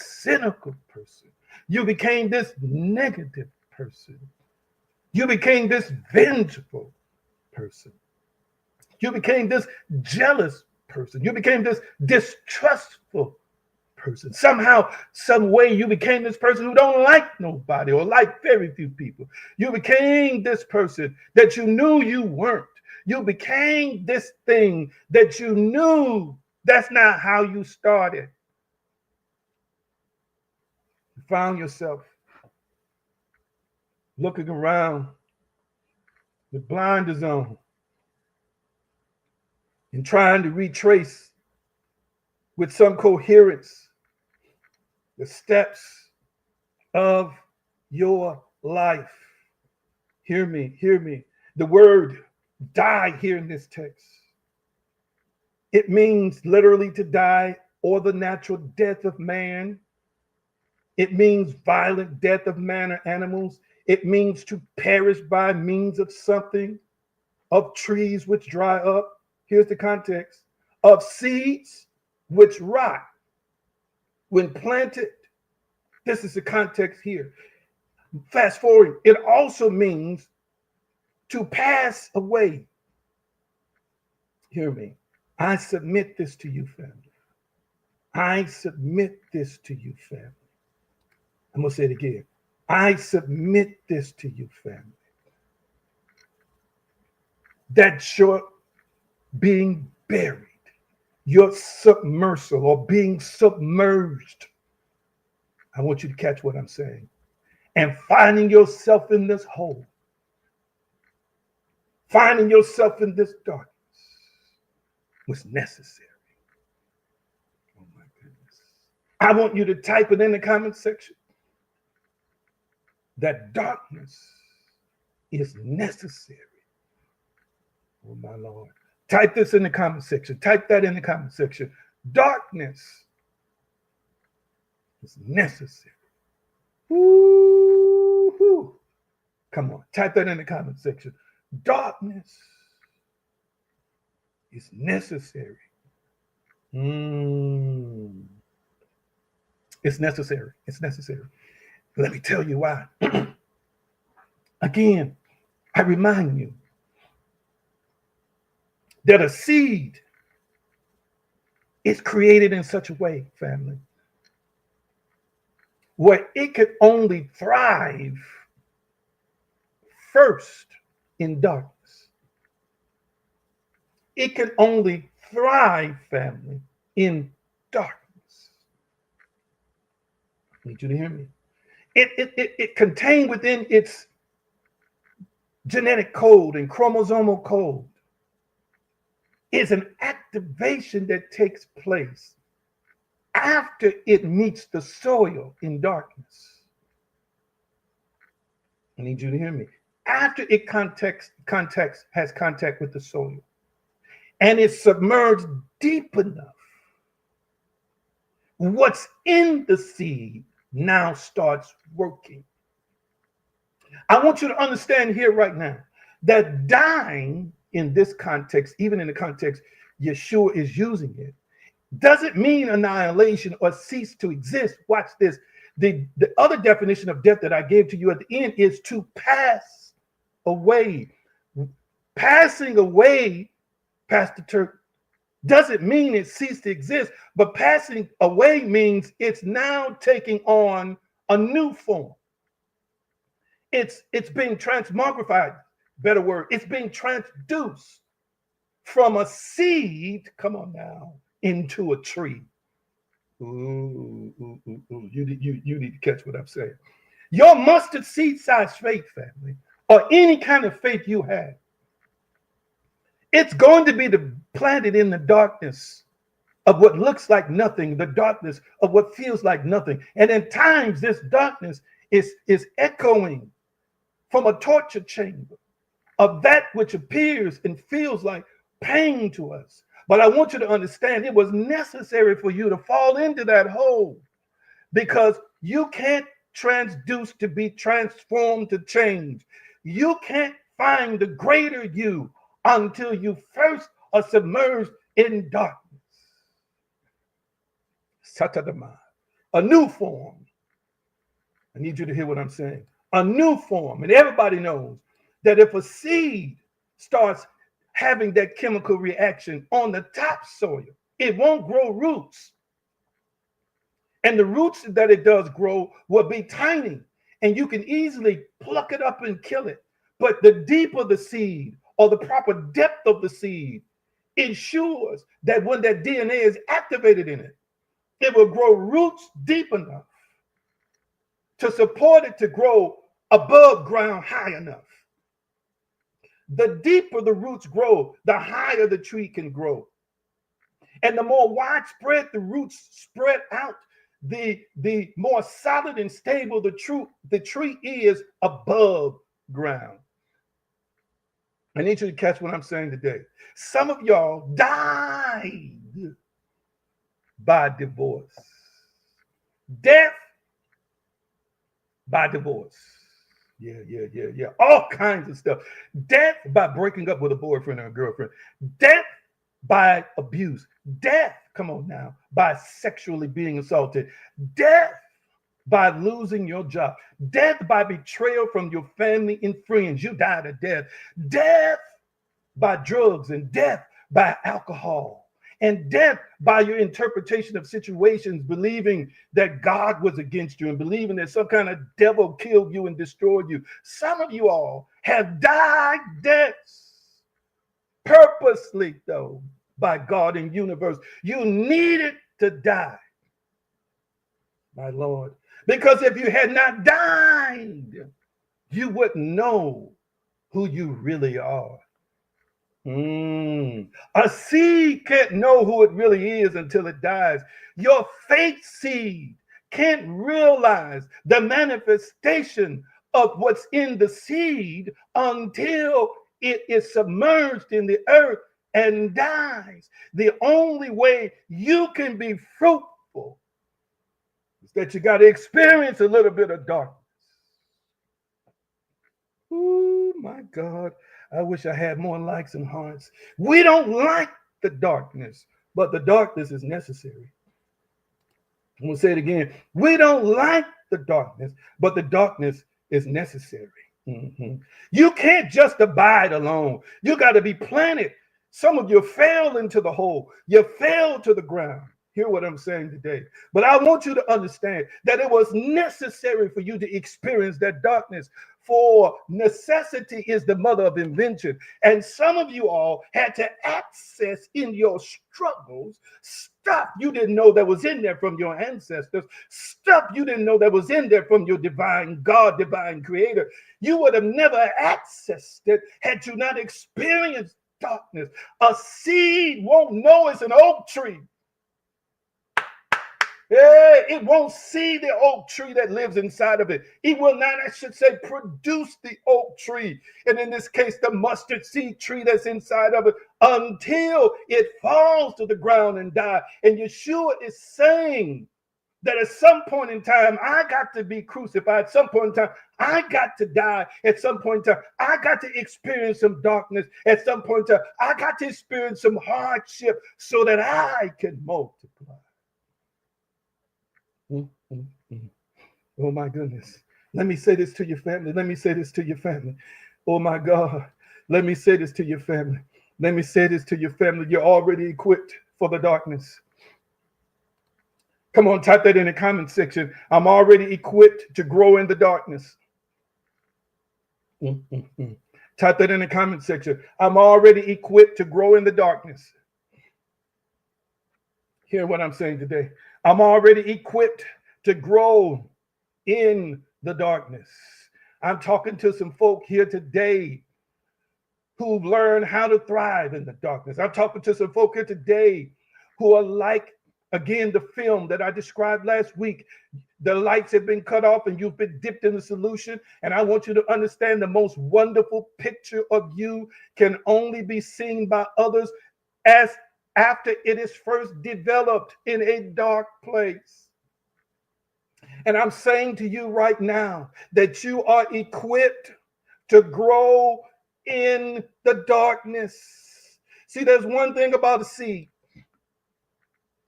cynical person. You became this negative person. You became this vengeful person. You became this jealous person. You became this distrustful person. Somehow, some way, you became this person who don't like nobody or like very few people. You became this person that you knew you weren't. You became this thing that you knew that's not how you started. You found yourself looking around The blinders on and trying to retrace with some coherence the steps of your life. Hear me, hear me. The word die here in this text, it means literally to die or the natural death of man. It means violent death of man or animals. It means to perish by means of something, of trees which dry up. Here's the context: of seeds which rot when planted. This is the context here. Fast forward, it also means to pass away. Hear me. I submit this to you, family. I submit this to you, family. I'm going to say it again. I submit this to you, family. That you're being buried, your submersal or being submerged. I want you to catch what I'm saying. And finding yourself in this hole, finding yourself in this darkness was necessary. Oh my goodness. I want you to type it in the comment section. That darkness is necessary. Oh my Lord. Type this in the comment section. Type that in the comment section. Darkness is necessary. Woo-hoo. Come on, type that in the comment section. Darkness is necessary. It's necessary. It's necessary. Let me tell you why. Again, I remind you that a seed is created in such a way, family, where it could only thrive first in darkness. It can only thrive, family, in darkness. I need you to hear me. It contained within its genetic code and chromosomal code is an activation that takes place after it meets the soil in darkness. I need you to hear me. After it has contact with the soil and it's submerged deep enough, what's in the seed now starts working. I want you to understand here right now that dying in this context, even in the context Yeshua is using it, doesn't mean annihilation or cease to exist. Watch this. The other definition of death that I gave to you at the end is to pass away. Passing away, Pastor Turk, doesn't mean it ceased to exist, but passing away means it's now taking on a new form. It's being transmogrified, better word. It's being transduced from a seed, come on now, into a tree. Ooh. You need to catch what I'm saying. Your mustard seed size faith, family, or any kind of faith you have, it's going to be planted in the darkness of what looks like nothing, the darkness of what feels like nothing. And in times, this darkness is echoing from a torture chamber of that which appears and feels like pain to us. But I want you to understand it was necessary for you to fall into that hole, because you can't transduce to be transformed to change. You can't find the greater you until you first are submerged in darkness. Satadama, a new form. I need you to hear what I'm saying. A new form. And everybody knows that if a seed starts having that chemical reaction on the topsoil, it won't grow roots. And the roots that it does grow will be tiny, and you can easily pluck it up and kill it. But the deeper the seed, or the proper depth of the seed, ensures that when that DNA is activated in it, it will grow roots deep enough to support it to grow above ground high enough. The deeper the roots grow, the higher the tree can grow. And the more widespread the roots spread out, the more solid and stable the tree is above ground. I need you to catch what I'm saying today. Some of y'all died by divorce. Death by divorce. Yeah. All kinds of stuff. Death by breaking up with a boyfriend or a girlfriend. Death by abuse. Death, come on now, by sexually being assaulted. Death by losing your job. Death by betrayal from your family and friends. You died a death. Death by drugs, and death by alcohol. And death by your interpretation of situations, believing that God was against you and believing that some kind of devil killed you and destroyed you. Some of you all have died deaths purposely, though, by God and universe. You needed to die, my Lord, because if you had not died, you wouldn't know who you really are. A seed can't know who it really is until it dies. Your faith seed can't realize the manifestation of what's in the seed until it is submerged in the earth and dies. The only way you can be fruitful is that you got to experience a little bit of darkness. Oh my God. I wish I had more likes and hearts. We don't like the darkness, but the darkness is necessary. I'm going to say it again. We don't like the darkness, but the darkness is necessary. You can't just abide alone. You got to be planted. Some of you fell into the hole. You fell to the ground. Hear what I'm saying today. But I want you to understand that it was necessary for you to experience that darkness. For necessity is the mother of invention. And some of you all had to access in your struggles stuff you didn't know that was in there from your ancestors, stuff you didn't know that was in there from your divine God, divine creator. You would have never accessed it had you not experienced darkness. A seed won't know it's an oak tree. Yeah, it won't see the oak tree that lives inside of it. It will not, I should say, produce the oak tree. And in this case, the mustard seed tree that's inside of it until it falls to the ground and dies. And Yeshua is saying that at some point in time, I got to be crucified. At some point in time, I got to die. At some point in time, I got to experience some darkness. At some point in time, I got to experience some hardship so that I can multiply. Oh my goodness. Let me say this to your family. Let me say this to your family. Oh my God. Let me say this to your family. Let me say this to your family. You're already equipped for the darkness. Come on, type that in the comment section. I'm already equipped to grow in the darkness. Type that in the comment section. I'm already equipped to grow in the darkness. Hear what I'm saying today. I'm already equipped to grow in the darkness. I'm talking to some folk here today who've learned how to thrive in the darkness. I'm talking to some folk here today who are like, again, the film that I described last week. The lights have been cut off and you've been dipped in the solution. And I want you to understand the most wonderful picture of you can only be seen by others as after it is first developed in a dark place. And I'm saying to you right now that you are equipped to grow in the darkness. See, there's one thing about a seed.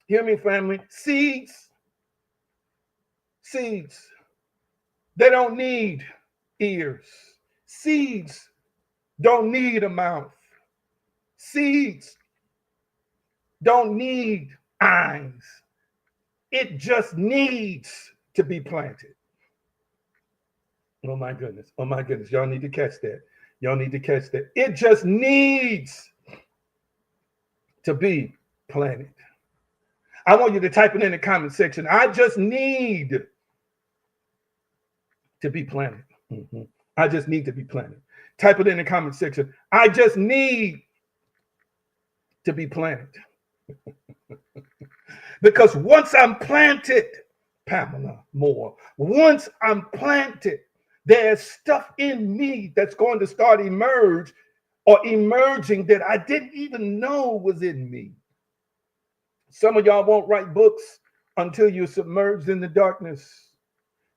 Hear me, family. Seeds, they don't need ears. Seeds don't need a mouth. Seeds don't need eyes. It just needs to be planted. Oh my goodness. Oh my goodness. Y'all need to catch that. Y'all need to catch that. It just needs to be planted. I want you to type it in the comment section. I just need to be planted. I just need to be planted. Type it in the comment section. I just need to be planted. Because once I'm planted, Pamela Moore, once I'm planted, there's stuff in me that's going to start emerging that I didn't even know was in me. Some of y'all won't write books until you're submerged in the darkness.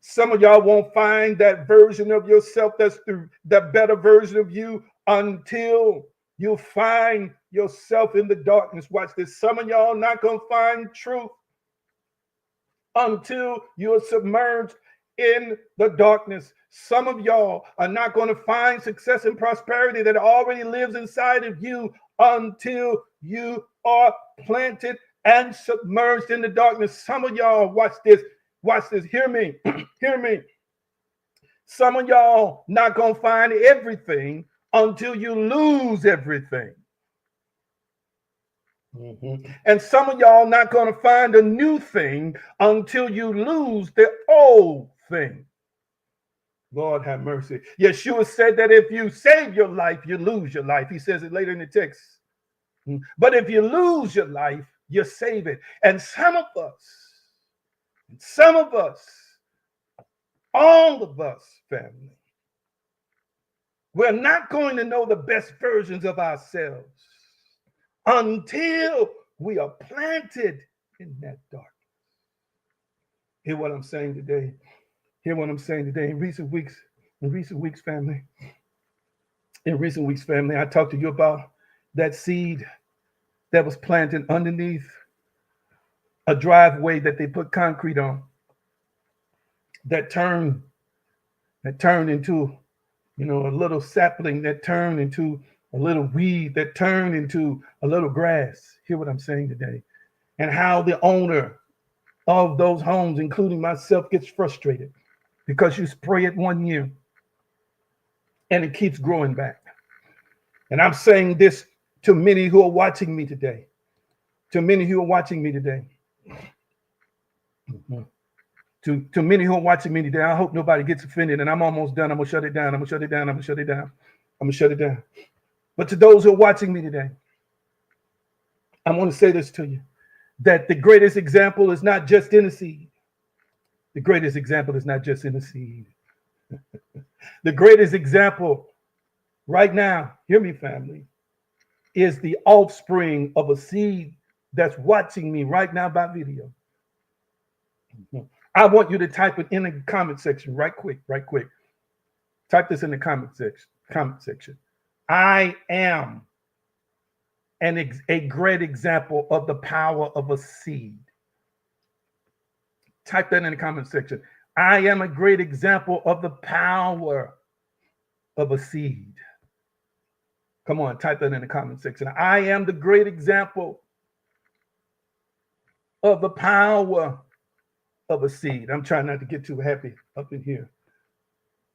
Some of y'all won't find that version of yourself that's the better version of you until you find yourself in the darkness. Watch this. Some of y'all not going to find truth until you're submerged in the darkness. Some of y'all are not going to find success and prosperity that already lives inside of you until you are planted and submerged in the darkness. Some of y'all, watch this, hear me, hear me. Some of y'all not going to find everything until you lose everything. And some of y'all not going to find a new thing until you lose the old thing. Lord have mercy. Yeshua said that if you save your life, you lose your life. He says it later in the text. But if you lose your life, you save it. And some of us, all of us, family, we're not going to know the best versions of ourselves until we are planted in that darkness. Hear what I'm saying today. Hear what I'm saying today. In recent weeks, family, I talked to you about that seed that was planted underneath a driveway that they put concrete on, that turned into, a little sapling, that turned into a little weed, that turned into a little grass. Hear what I'm saying today. And how the owner of those homes, including myself, gets frustrated because you spray it 1 year and it keeps growing back. And I'm saying this to many who are watching me today. To many who are watching me today. To many who are watching me today, I hope nobody gets offended, and I'm almost done. I'm going to shut it down. But to those who are watching me today, I want to say this to you, that the greatest example is not just in the seed. The greatest example is not just in the seed. The greatest example right now, hear me, family, is the offspring of a seed that's watching me right now by video. I want you to type it in the comment section right quick. Type this in the comment section. I am a great example of the power of a seed. Type that in the comment section. I am a great example of the power of a seed. Come on, type that in the comment section. I am the great example of the power of a seed. I'm trying not to get too happy up in here.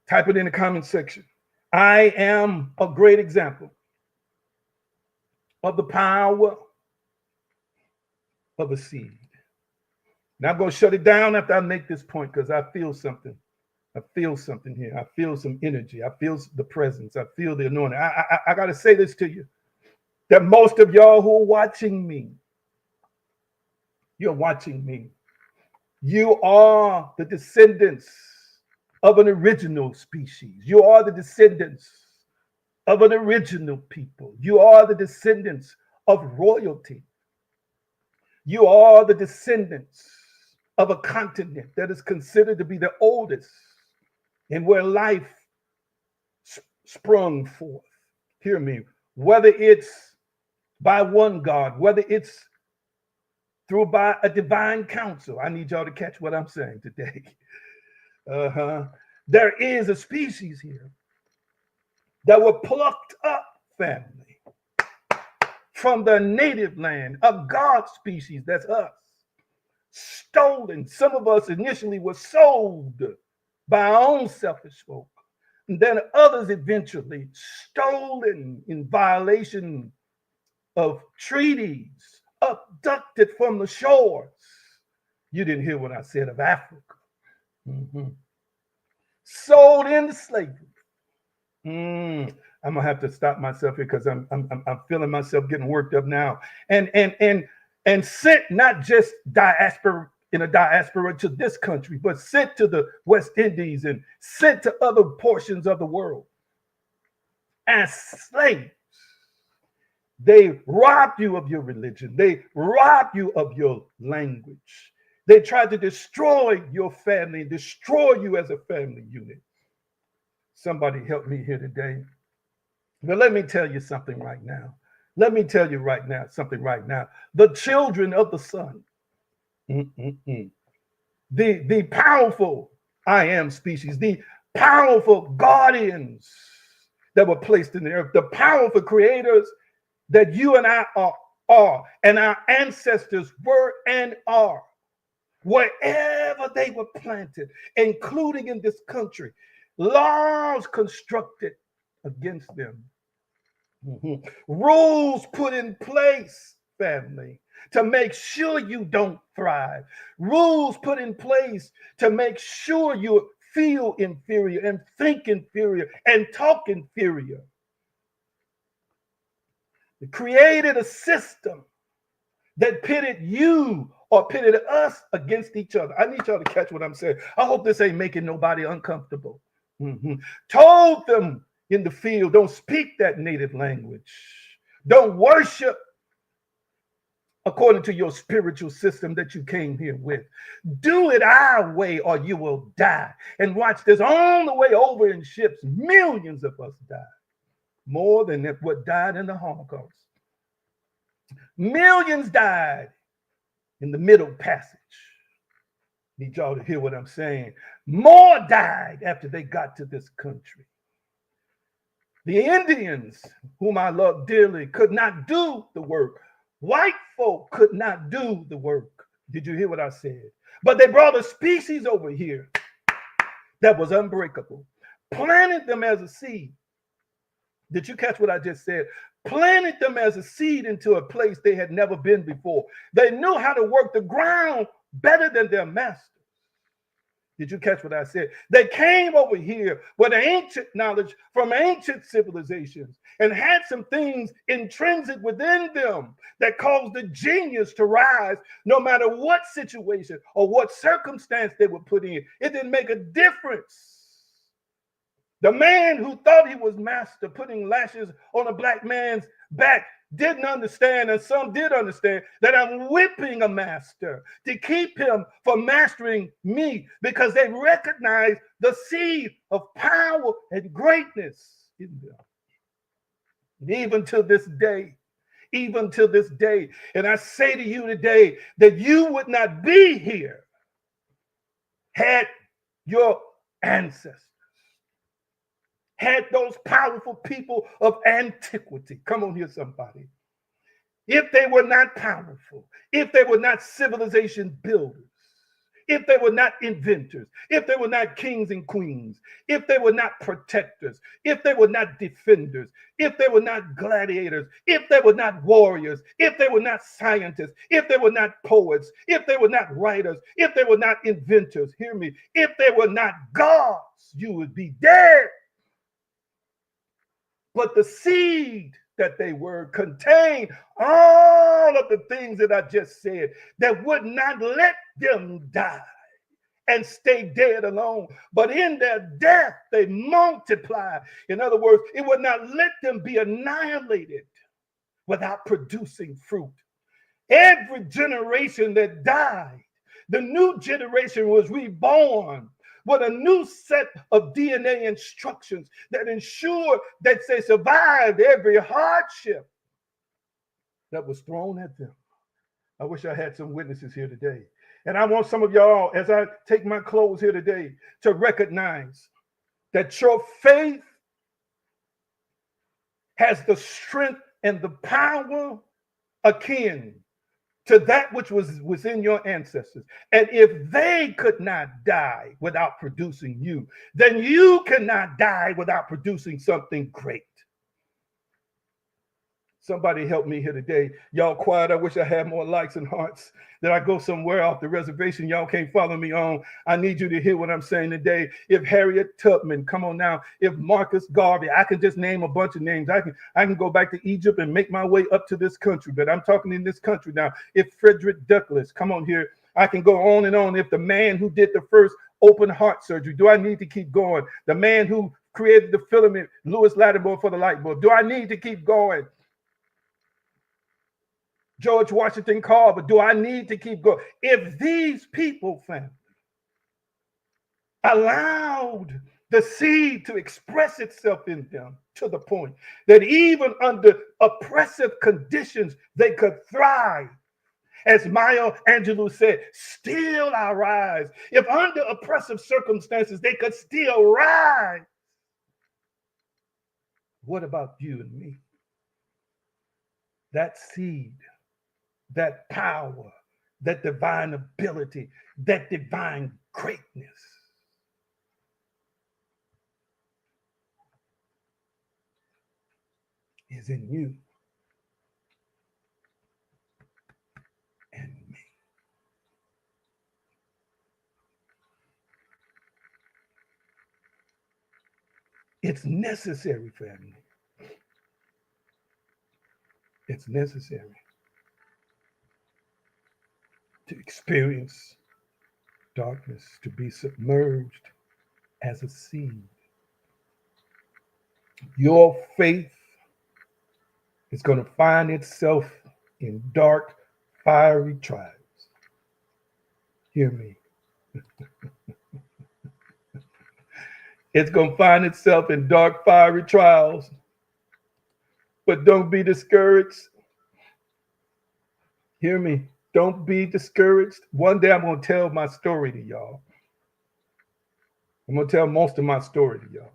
Type it in the comment section. I am a great example of the power of a seed. Now I'm going to shut it down after I make this point because I feel something. I feel something here. I feel some energy. I feel the presence. I feel the anointing. I got to say this to you, that most of y'all who are watching me, you're watching me. You are the descendants of an original species. You are the descendants of an original people. You are the descendants of royalty. You are the descendants of a continent that is considered to be the oldest and where life sprung forth. Hear me. Whether it's by one God, whether it's through by a divine counsel. I need y'all to catch what I'm saying today. There is a species here that were plucked up, family, from the native land, a God species, that's us. Stolen. Some of us initially were sold by our own selfish folk. And then others eventually stolen in violation of treaties, abducted from the shores. You didn't hear what I said of Africa. Sold into slavery. I'm gonna have to stop myself here because I'm feeling myself getting worked up now. And sent not just diaspora in a diaspora to this country, but sent to the West Indies and sent to other portions of the world as slaves. They robbed you of your religion. They robbed you of your language. They tried to destroy your family, destroy you as a family unit. Somebody help me here today. But let me tell you something right now. Let me tell you right now something right now. The children of the sun, the powerful I am species, the powerful guardians that were placed in the earth, the powerful creators that you and I are, and our ancestors were and are, wherever they were planted, including in this country, laws constructed against them, rules put in place, family, to make sure you don't thrive, rules put in place to make sure you feel inferior and think inferior and talk inferior. It created a system that pitted you or pitted us against each other. I need y'all to catch what I'm saying. I hope this ain't making nobody uncomfortable. Told them in the field, don't speak that native language. Don't worship according to your spiritual system that you came here with. Do it our way or you will die. And watch this, on the way over in ships, millions of us died. More than what died in the Holocaust. Millions died in the Middle Passage. Need y'all to hear what I'm saying. More died after they got to this country. The Indians, whom I love dearly, could not do the work. White folk could not do the work. Did you hear what I said? But they brought a species over here that was unbreakable, planted them as a seed. Did you catch what I just said? Planted them as a seed into a place they had never been before. They knew how to work the ground better than their masters. Did you catch what I said? They came over here with ancient knowledge from ancient civilizations and had some things intrinsic within them that caused the genius to rise no matter what situation or what circumstance they were put in. It didn't make a difference. The man who thought he was master putting lashes on a black man's back didn't understand, and some did understand, that I'm whipping a master to keep him from mastering me, because they recognize the seed of power and greatness in them. And even to this day, and I say to you today that you would not be here had your ancestors, had those powerful people of antiquity. Come on here, somebody. If they were not powerful, if they were not civilization builders, if they were not inventors, if they were not kings and queens, if they were not protectors, if they were not defenders, if they were not gladiators, if they were not warriors, if they were not scientists, if they were not poets, if they were not writers, if they were not inventors, hear me, if they were not gods, you would be dead. But the seed that they were contained all of the things that I just said that would not let them die and stay dead alone. But in their death, they multiply. In other words, it would not let them be annihilated without producing fruit. Every generation that died, the new generation was reborn with a new set of DNA instructions that ensure that they survived every hardship that was thrown at them. I wish I had some witnesses here today. And I want some of y'all, as I take my close here today, to recognize that your faith has the strength and the power akin to that which was within your ancestors. And if they could not die without producing you, then you cannot die without producing something great. Somebody help me here today. Y'all quiet. I wish I had more likes and hearts. That I go somewhere off the reservation. Y'all can't follow me on. I need you to hear what I'm saying today. If Harriet Tubman, come on now. If Marcus Garvey, I can just name a bunch of names. I can go back to Egypt and make my way up to this country. But I'm talking in this country now. If Frederick Douglass, come on here. I can go on and on. If the man who did the first open heart surgery, do I need to keep going? The man who created the filament, Lewis Lattimore, for the light bulb, do I need to keep going? George Washington Carver, do I need to keep going? If these people, family, allowed the seed to express itself in them to the point that even under oppressive conditions, they could thrive. As Maya Angelou said, still I rise. If under oppressive circumstances, they could still rise. What about you and me? That seed, that power, that divine ability, that divine greatness is in you and me. It's necessary, family. It's necessary to experience darkness, to be submerged as a seed. Your faith is going to find itself in dark, fiery trials. Hear me. It's going to find itself in dark, fiery trials. But don't be discouraged. Hear me. Don't be discouraged. One day I'm going to tell my story to y'all. I'm going to tell most of my story to y'all.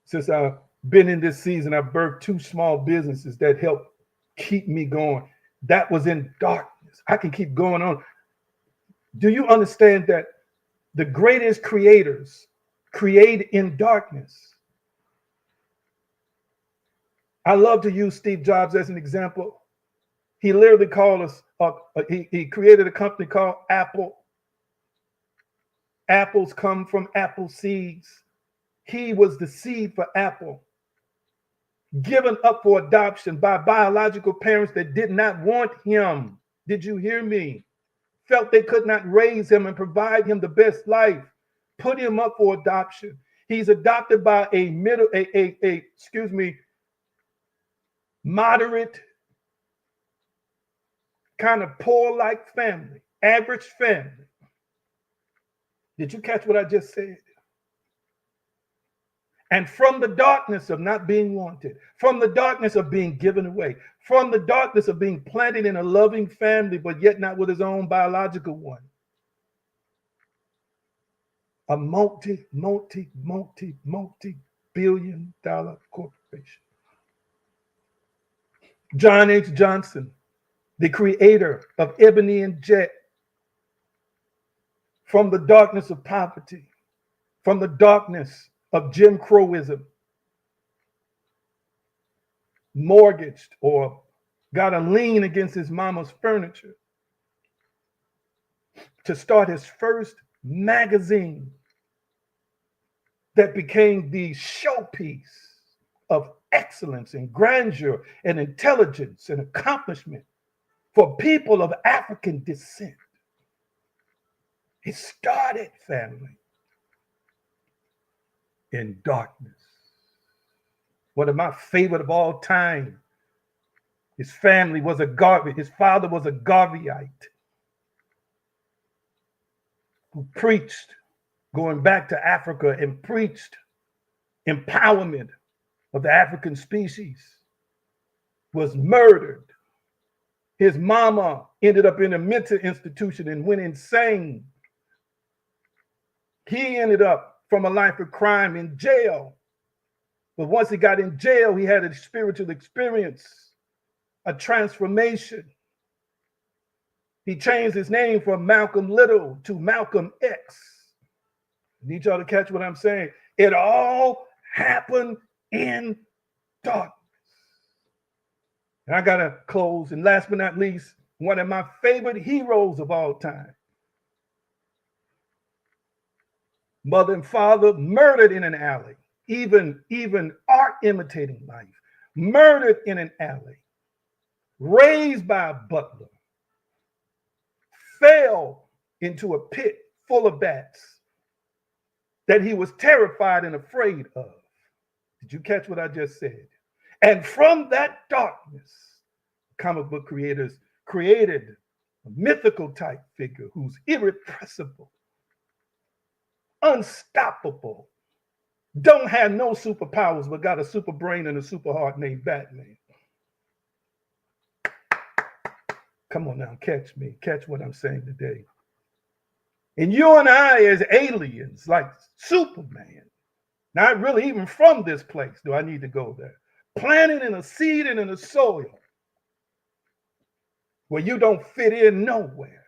Since I've been in this season, I've birthed 2 small businesses that help keep me going. That was in darkness. I can keep going on. Do you understand that the greatest creators create in darkness? I love to use Steve Jobs as an example. He literally called us, he created a company called Apple. Apples come from apple seeds. He was the seed for Apple, given up for adoption by biological parents that did not want him. Did you hear me? Felt they could not raise him and provide him the best life. Put him up for adoption. He's adopted by a moderate, kind of poor-like family, average family. Did you catch what I just said? And from the darkness of not being wanted, from the darkness of being given away, from the darkness of being planted in a loving family, but yet not with his own biological one, a multi-billion-dollar corporation. John H. Johnson, the creator of Ebony and Jet, from the darkness of poverty, from the darkness of Jim Crowism, mortgaged or got a lien against his mama's furniture to start his first magazine that became the showpiece of excellence and grandeur and intelligence and accomplishment for people of African descent. It started, family, in darkness. One of my favorite of all time. His family was a Garvey. His father was a Garveyite who preached going back to Africa and preached empowerment of the African species, was murdered. His mama ended up in a mental institution and went insane. He ended up from a life of crime in jail. But once he got in jail, he had a spiritual experience, a transformation. He changed his name from Malcolm Little to Malcolm X. I need y'all to catch what I'm saying. It all happened in darkness. And I got to close. And last but not least, one of my favorite heroes of all time. Mother and father murdered in an alley. Even art imitating life. Murdered in an alley. Raised by a butler. Fell into a pit full of bats that he was terrified and afraid of. Did you catch what I just said? And from that darkness, comic book creators created a mythical type figure who's irrepressible, unstoppable, don't have no superpowers, but got a super brain and a super heart named Batman. Come on now, catch me. Catch what I'm saying today. And you and I, as aliens, like Superman, not really even from this place, do I need to go there? Planted in a seed and in a soil where you don't fit in nowhere.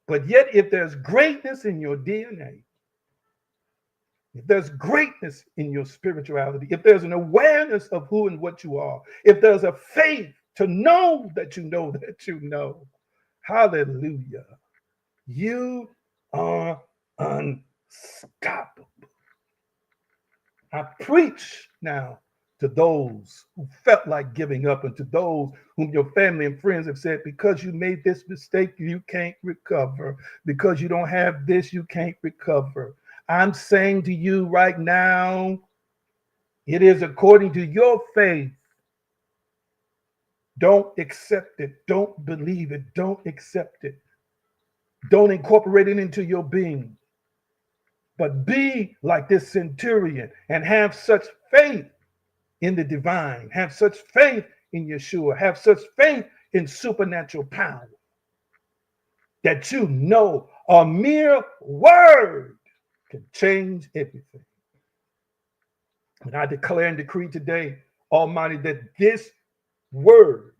But yet, if there's greatness in your DNA, if there's greatness in your spirituality, if there's an awareness of who and what you are, if there's a faith to know that you know that you know, hallelujah, you are unstoppable. I preach now to those who felt like giving up and to those whom your family and friends have said, because you made this mistake, you can't recover. Because you don't have this, you can't recover. I'm saying to you right now, it is according to your faith. Don't accept it. Don't believe it. Don't accept it. Don't incorporate it into your being. But be like this centurion and have such faith in the divine, have such faith in Yeshua, have such faith in supernatural power that you know a mere word can change everything. And I declare and decree today, Almighty, that this word,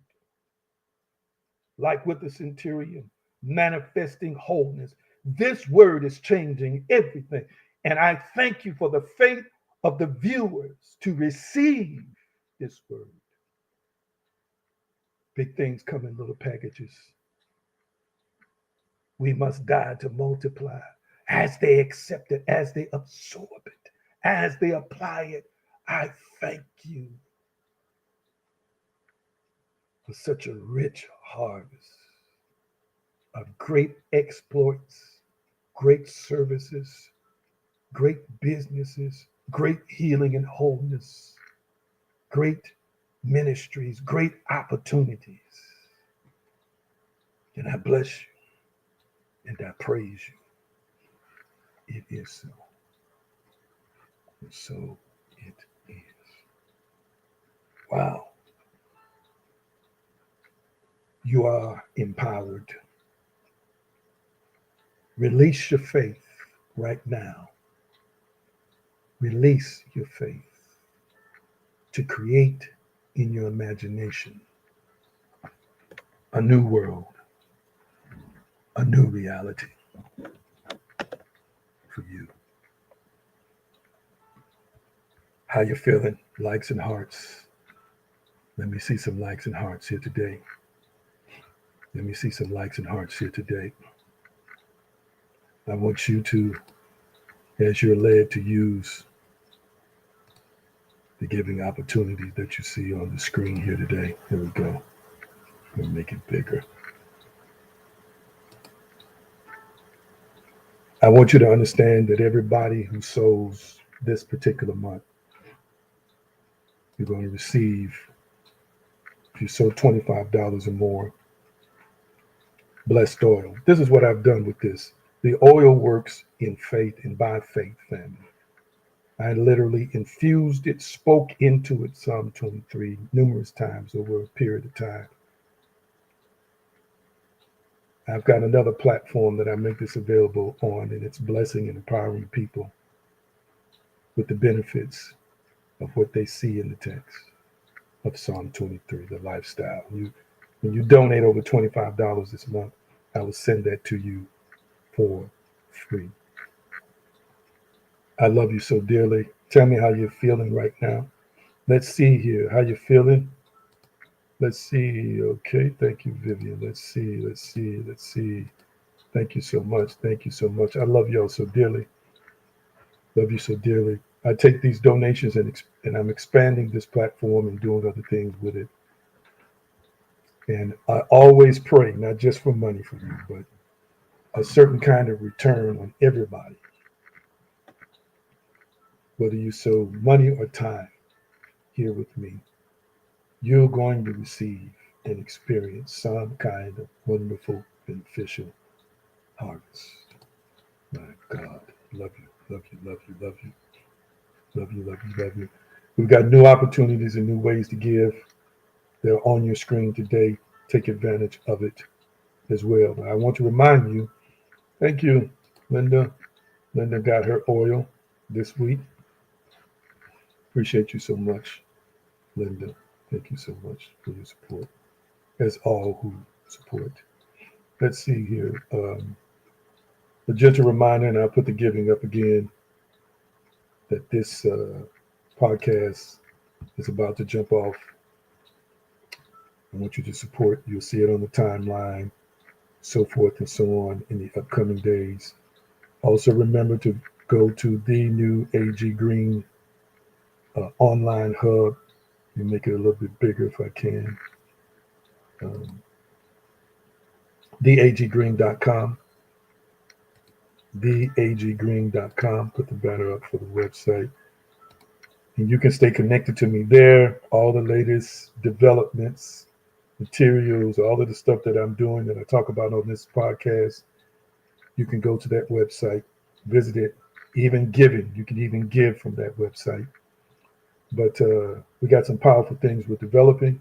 like with the centurion, manifesting wholeness, this word is changing everything. And I thank you for the faith of the viewers to receive this word. Big things come in little packages. We must die to multiply as they accept it, as they absorb it, as they apply it. I thank you for such a rich harvest of great exploits, great services, great businesses, great healing and wholeness, great ministries, great opportunities. And I bless you and I praise you. It is so. And so it is. Wow. You are empowered. Release your faith right now. Release your faith to create in your imagination a new world, a new reality for you. How you feeling? Likes and hearts. Let me see some likes and hearts here today. Let me see some likes and hearts here today. I want you to, as you're led, to use the giving opportunity that you see on the screen here today. Here we go. We'll make it bigger. I want you to understand that everybody who sows this particular month, you're going to receive, if you sow $25 or more, blessed oil. This is what I've done with this. The oil works in faith and by faith, family. I literally infused it, spoke into it, Psalm 23, numerous times over a period of time. I've got another platform that I make this available on, and it's blessing and empowering people with the benefits of what they see in the text of Psalm 23, the lifestyle. When you donate over $25 this month, I will send that to you for free. I love you so dearly. Tell me how you're feeling right now. Let's see here. How you feeling? Let's see. Okay. Thank you, Vivian. Let's see. Thank you so much. Thank you so much. I love y'all so dearly. Love you so dearly. I take these donations and I'm expanding this platform and doing other things with it. And I always pray, not just for money from you, but a certain kind of return on everybody, whether you sow money or time here with me. You're going to receive and experience some kind of wonderful, beneficial harvest. My God. Love you, love you, love you, love you, love you, love you, love you. We've got new opportunities and new ways to give. They're on your screen today. Take advantage of it as well. I want to remind you, thank you, Linda. Linda got her oil this week. Appreciate you so much, Linda. Thank you so much for your support, as all who support. Let's see here. A gentle reminder, and I'll put the giving up again, that this podcast is about to jump off. I want you to support. You'll see it on the timeline, so forth and so on in the upcoming days. Also, remember to go to the new AG Green online hub. You make it a little bit bigger if I can. Um, theaggreen.com. Theaggreen.com. Put the banner up for the website. And you can stay connected to me there. All the latest developments, materials, all of the stuff that I'm doing that I talk about on this podcast. You can go to that website, visit it, even giving. You can even give from that website. But we got some powerful things we're developing,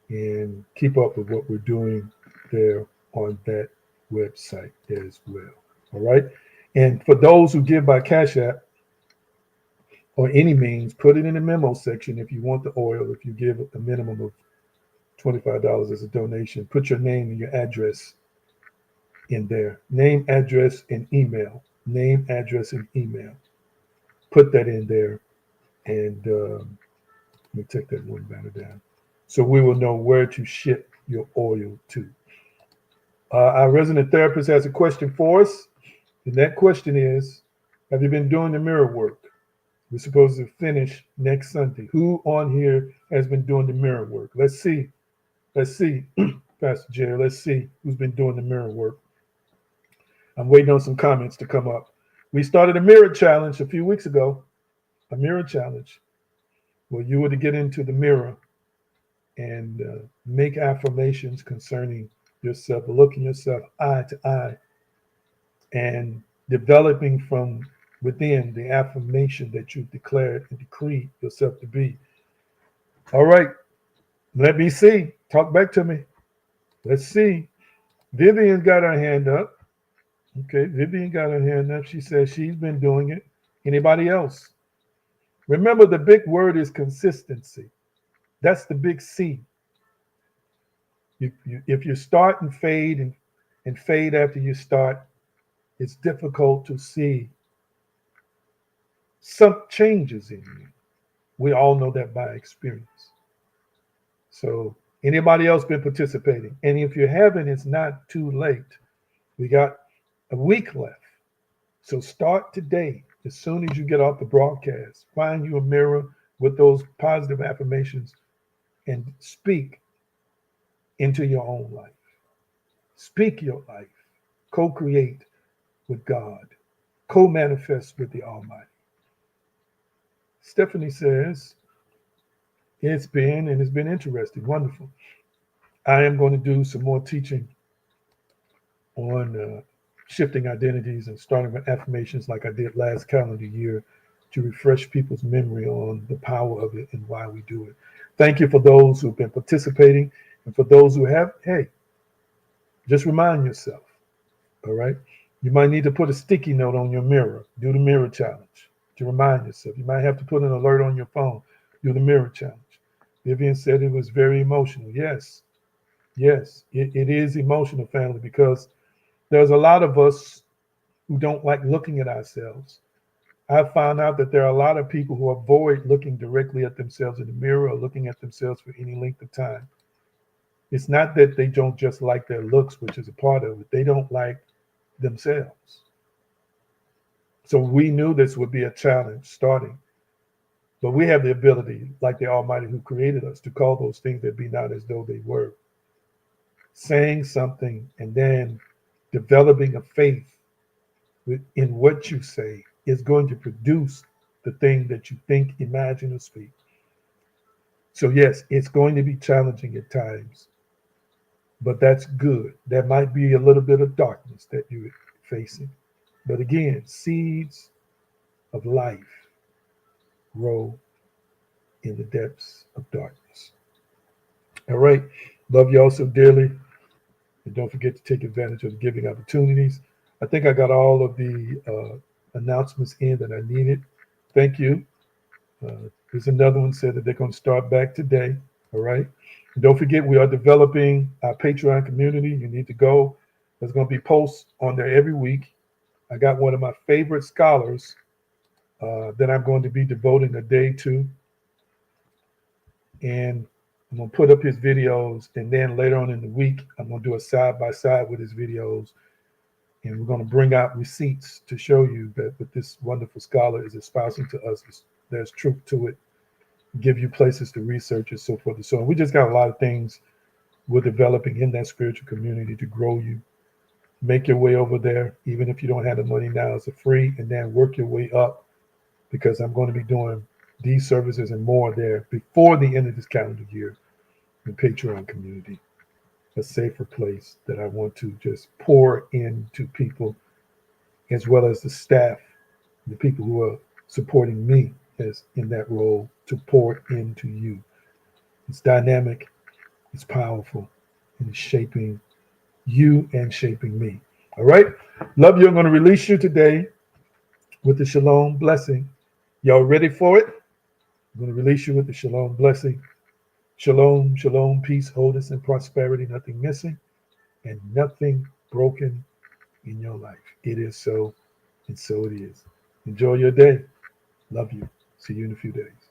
and keep up with what we're doing there on that website as well. All right. And for those who give by Cash App or any means, put it in the memo section if you want the oil. If you give a minimum of $25 as a donation, put your name and your address in there. Name, address, and email. Name, address, and email. Put that in there. And let me take that one banner down. So we will know where to ship your oil to. Our resident therapist has a question for us. And that question is, have you been doing the mirror work? We're supposed to finish next Sunday. Who on here has been doing the mirror work? Let's see. Pastor Jerry, let's see who's been doing the mirror work. I'm waiting on some comments to come up. We started a mirror challenge a few weeks ago. A mirror challenge where you were to get into the mirror and make affirmations concerning yourself, looking yourself eye to eye, and developing from within the affirmation that you've declared and decreed yourself to be. All right, let me see. Talk back to me. Let's see. Vivian got her hand up. Okay, Vivian got her hand up. She says she's been doing it. Anybody else? Remember, the big word is consistency. That's the big C. If you start and fade after you start, it's difficult to see some changes in you. We all know that by experience. So anybody else been participating? And if you haven't, it's not too late. We got a week left. So start today. As soon as you get off the broadcast, find you a mirror with those positive affirmations and speak into your own life. Speak your life. Co-create with God. Co-manifest with the Almighty. Stephanie says, it's been interesting, wonderful. I am going to do some more teaching on shifting identities and starting with affirmations like I did last calendar year to refresh people's memory on the power of it and why we do it. Thank you for those who've been participating, and for those who have, hey, just remind yourself, all right? You might need to put a sticky note on your mirror, do the mirror challenge to remind yourself. You might have to put an alert on your phone, do the mirror challenge. Vivian said it was very emotional. Yes, it is emotional, family, because there's a lot of us who don't like looking at ourselves. I found out that there are a lot of people who avoid looking directly at themselves in the mirror or looking at themselves for any length of time. It's not that they don't just like their looks, which is a part of it. They don't like themselves. So we knew this would be a challenge starting. But we have the ability, like the Almighty who created us, to call those things that be not as though they were. Saying something and then developing a faith in what you say is going to produce the thing that you think, imagine, or speak. So, yes, it's going to be challenging at times, but that's good. There might be a little bit of darkness that you're facing. But again, seeds of life grow in the depths of darkness. All right. Love you all so dearly. And don't forget to take advantage of the giving opportunities. I think I got all of the announcements in that I needed. Thank you. Here's another one said that they're going to start back today. All right. And don't forget, we are developing our Patreon community. You need to go. There's going to be posts on there every week. I got one of my favorite scholars that I'm going to be devoting a day to. And I'm going to put up his videos. And then later on in the week, I'm going to do a side by side with his videos. And we're going to bring out receipts to show you that what this wonderful scholar is espousing to us, there's truth to it, give you places to research and so forth and so on. We just got a lot of things we're developing in that spiritual community to grow you. Make your way over there, even if you don't have the money now, it's a free, and then work your way up, because I'm going to be doing these services and more there before the end of this calendar year in Patreon community. A safer place that I want to just pour into people, as well as the staff, the people who are supporting me as in that role, to pour into you. It's dynamic, it's powerful, and it's shaping you and shaping me. All right. Love you. I'm going to release you today with the shalom blessing. Y'all ready for it? I'm going to release you with the shalom blessing. Shalom, shalom, peace, wholeness, and prosperity, nothing missing and nothing broken in your life. It is so, and so it is. Enjoy your day. Love you. See you in a few days.